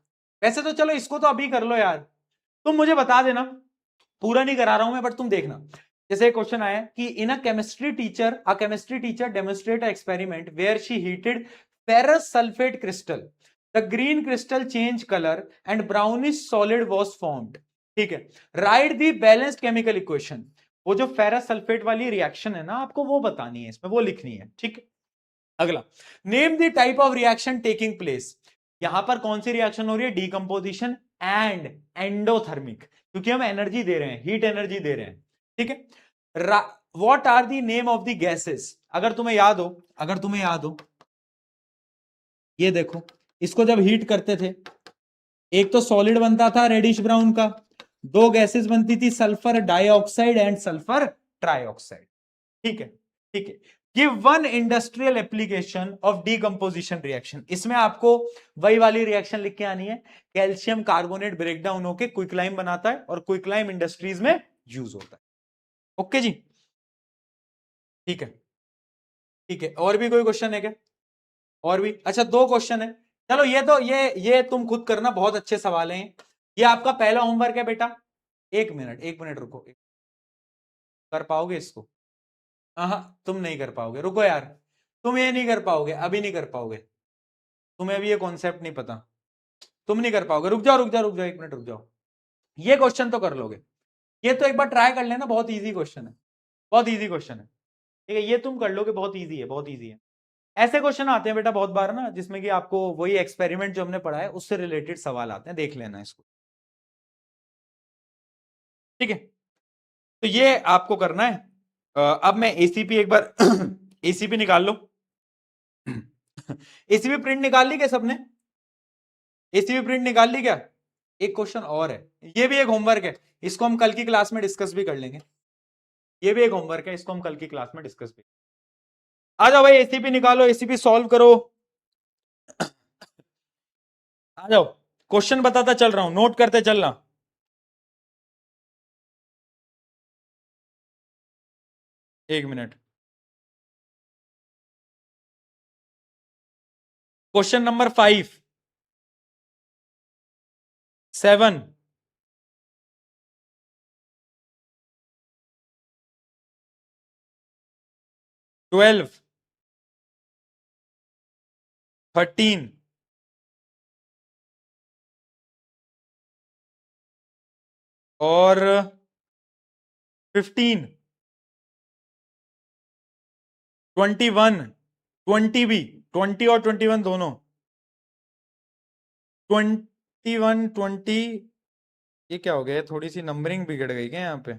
वैसे तो चलो इसको तो अभी कर लो यार, तुम मुझे बता देना, पूरा नहीं करा रहा हूं मैं, बट तुम देखना। जैसे क्वेश्चन आया कि in a chemistry teacher demonstrate experiment where she heated ferrous sulphate crystal, the green crystal change colour and brownish solid was formed. ठीक है, right the balanced chemical equation. वो जो फेरस सल्फेट वाली रिएक्शन है ना, आपको वो बतानी है इसमें, वो लिखनी है। ठीक है, अगला, name the type of reaction taking place. यहां पर कौन सी रिएक्शन हो रही है? डिकम्पोजिशन एंड एंडोथर्मिक, क्योंकि हम एनर्जी दे रहे हैं, हीट एनर्जी दे रहे हैं। ठीक है, what are the name of the gases? अगर तुम्हें याद हो, अगर तुम्हें याद हो, ये देखो, इसको जब हीट करते थे, एक तो सॉलिड बनता था रेडिश ब्राउन का, दो गैसेस बनती थी, sulphur dioxide and sulphur trioxide. ठीक है, ठीक है, give one industrial application of decomposition reaction. इसमें आपको वही वाली रिएक्शन लिख के आनी है, कैल्शियम कार्बोनेट ब्रेकडाउन होकर क्विकलाइम बनाता है और क्विकलाइम इंडस्ट्रीज में यूज होता है। ओके जी, ठीक है, ठीक है। और भी कोई क्वेश्चन है क्या? और भी? अच्छा, दो क्वेश्चन है। चलो ये तो ये तुम खुद करना, बहुत अच्छे सवाल हैं। ये आपका पहला होमवर्क है बेटा। एक मिनट रुको, कर पाओगे इसको? हाँ, तुम नहीं कर पाओगे, रुको यार, तुम ये नहीं कर पाओगे, अभी नहीं कर पाओगे, तुम्हें अभी ये कॉन्सेप्ट नहीं पता, तुम नहीं कर पाओगे। रुक जाओ रुक जाओ रुक जाओ, एक मिनट रुक जाओ। ये क्वेश्चन तो कर लोगे, ये तो एक बार ट्राई कर लेना, बहुत इजी क्वेश्चन है, बहुत इजी क्वेश्चन है, ठीक है, ये तुम कर लोगे, बहुत इजी है, बहुत इजी है। ऐसे क्वेश्चन आते हैं बेटा बहुत बार ना, जिसमें कि आपको वही एक्सपेरिमेंट जो हमने पढ़ा है उससे रिलेटेड सवाल आते हैं, देख लेना इसको, ठीक है। तो ये आपको करना है। अब मैं एसीपी एक बार एसीपी निकाल लो। एसीपी प्रिंट निकाल ली क्या सबने? एसीपी प्रिंट निकाल ली क्या? एक क्वेश्चन और है, ये भी एक होमवर्क है, इसको हम कल की क्लास में डिस्कस भी कर लेंगे। ये भी एक होमवर्क है, इसको हम कल की क्लास में डिस्कस भी। आ जाओ भाई, एसीपी निकालो, एसीपी सॉल्व करो। आ जाओ, क्वेश्चन बताता चल रहा हूं, नोट करते चलना। एक मिनट। क्वेश्चन नंबर 5, 7, 12, 13, और 15, 21, 20 भी, 20 और 21 दोनों, 21, 20। ये क्या हो गया, थोड़ी सी नंबरिंग बिगड़ गई क्या यहाँ पे?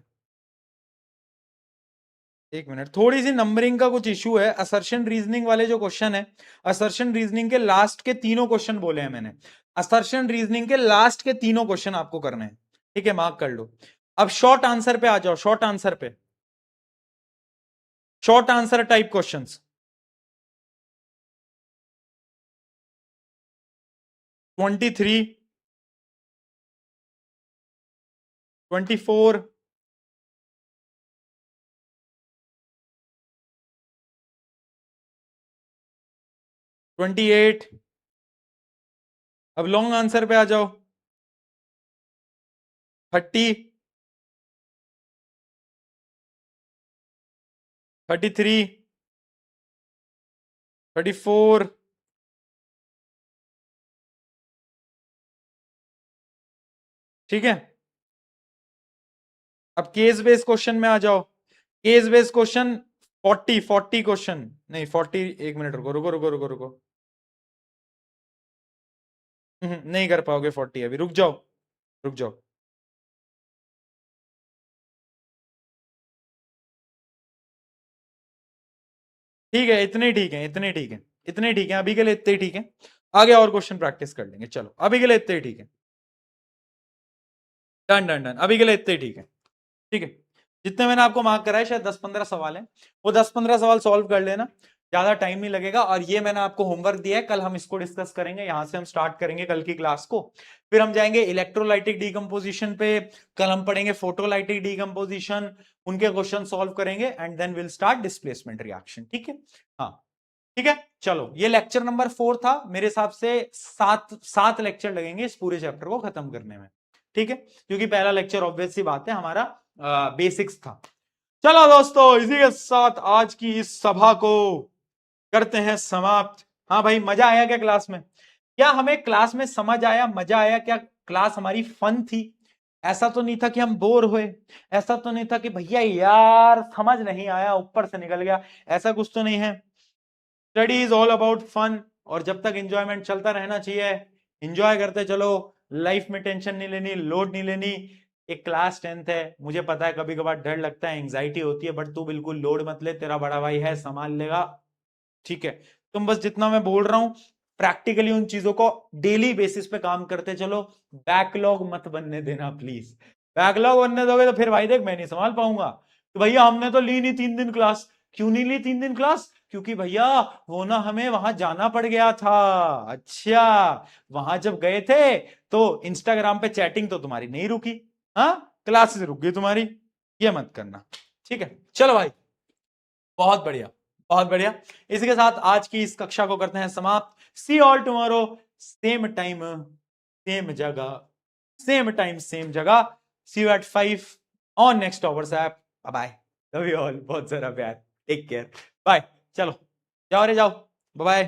एक मिनट, थोड़ी सी नंबरिंग का कुछ इशू है। असर्शन रीजनिंग वाले जो क्वेश्चन है, असर्शन रीजनिंग के लास्ट के तीनों क्वेश्चन बोले हैं मैंने, असर्शन रीजनिंग के लास्ट के तीनों क्वेश्चन आपको करने हैं, ठीक है, मार्क कर लो। अब शॉर्ट आंसर पे आ जाओ, शॉर्ट आंसर पे, शॉर्ट आंसर टाइप क्वेश्चंस। 23, 24, 28। अब लॉन्ग आंसर पे आ जाओ, 30, 33, 34, ठीक है। अब केस बेस्ड क्वेश्चन में आ जाओ, केस बेस्ड क्वेश्चन 40 क्वेश्चन, नहीं 40, एक मिनट रुको रुको रुको रुको रुको, नहीं कर पाओगे 40 अभी, रुक जाओ, रुक जाओ। ठीक है, इतने ठीक है, इतने ठीक है, इतने ठीक है, अभी के लिए इतने ठीक है, आगे और क्वेश्चन प्रैक्टिस कर लेंगे, चलो अभी के लिए इतने ठीक है, डन डन डन, अभी के लिए इतने ठीक है, ठीक है। जितने मैंने आपको मार्क कराए शायद 10-15 सवाल हैं, वो 10-15 सवाल सॉल्व कर लेना, ज्यादा टाइम नहीं लगेगा। और ये मैंने आपको होमवर्क दिया है, कल हम इसको डिस्कस करेंगे, यहां से हम स्टार्ट करेंगे कल की क्लास को, फिर हम जाएंगे इलेक्ट्रोलाइटिक डीकंपोजिशन पे, कल हम पढ़ेंगे फोटोलाइटिक डीकंपोजिशन, उनके क्वेश्चन सॉल्व करेंगे, and then will start displacement reaction, ठीक है। हाँ, ठीक है, चलो ये लेक्चर नंबर 4 था, मेरे हिसाब से 7 लेक्चर लगेंगे इस पूरे चैप्टर को खत्म करने में, ठीक है, क्योंकि पहला लेक्चर ऑब्वियस सी बात है हमारा बेसिक्स था। चलो दोस्तों, इसी के साथ आज की इस सभा को करते हैं समाप्त। हाँ भाई, मजा आया क्या क्लास में? क्या हमें क्लास में समझ आया, मजा आया क्या? क्लास हमारी फन थी? ऐसा तो नहीं था कि हम बोर हुए, ऐसा तो नहीं था कि भैया यार समझ नहीं आया, ऊपर से निकल गया, ऐसा कुछ तो नहीं है। Study is all about fun, और जब तक एंजॉयमेंट चलता रहना चाहिए, एंजॉय करते चलो, लाइफ में टेंशन नहीं लेनी, लोड नहीं लेनी। एक क्लास 10th है, मुझे पता है कभी कभार डर लगता है, एंग्जाइटी होती है, बट तू बिल्कुल लोड मत ले, तेरा बड़ा भाई है, संभाल लेगा, ठीक है। तुम बस जितना मैं बोल रहा हूं, प्रैक्टिकली उन चीजों को डेली बेसिस पे काम करते चलो, बैकलॉग मत बनने देना प्लीज। बैकलॉग बनने दोगे तो फिर भाई देख मैं नहीं संभाल पाऊंगा, तो भैया हमने तो ली नहीं 3 दिन क्लास, क्यों नहीं ली 3 दिन क्लास? क्योंकि भैया वो ना हमें वहां जाना पड़ गया था। अच्छा, वहां जब गए थे तो इंस्टाग्राम पे चैटिंग तो तुम्हारी नहीं रुकी, हाँ, क्लासेस रुक गई तुम्हारी। ये मत करना, ठीक है? चलो भाई, बहुत बढ़िया, बहुत बढ़िया। इसी के साथ आज की इस कक्षा को करते हैं समाप्त। See all tomorrow, same time same जगह, सेम टाइम सेम जगह। See you at 5 on next hours app. Bye, love you all, बहुत सारा प्यार, टेक केयर, बाय। चलो जाओ रे जाओ, बाय।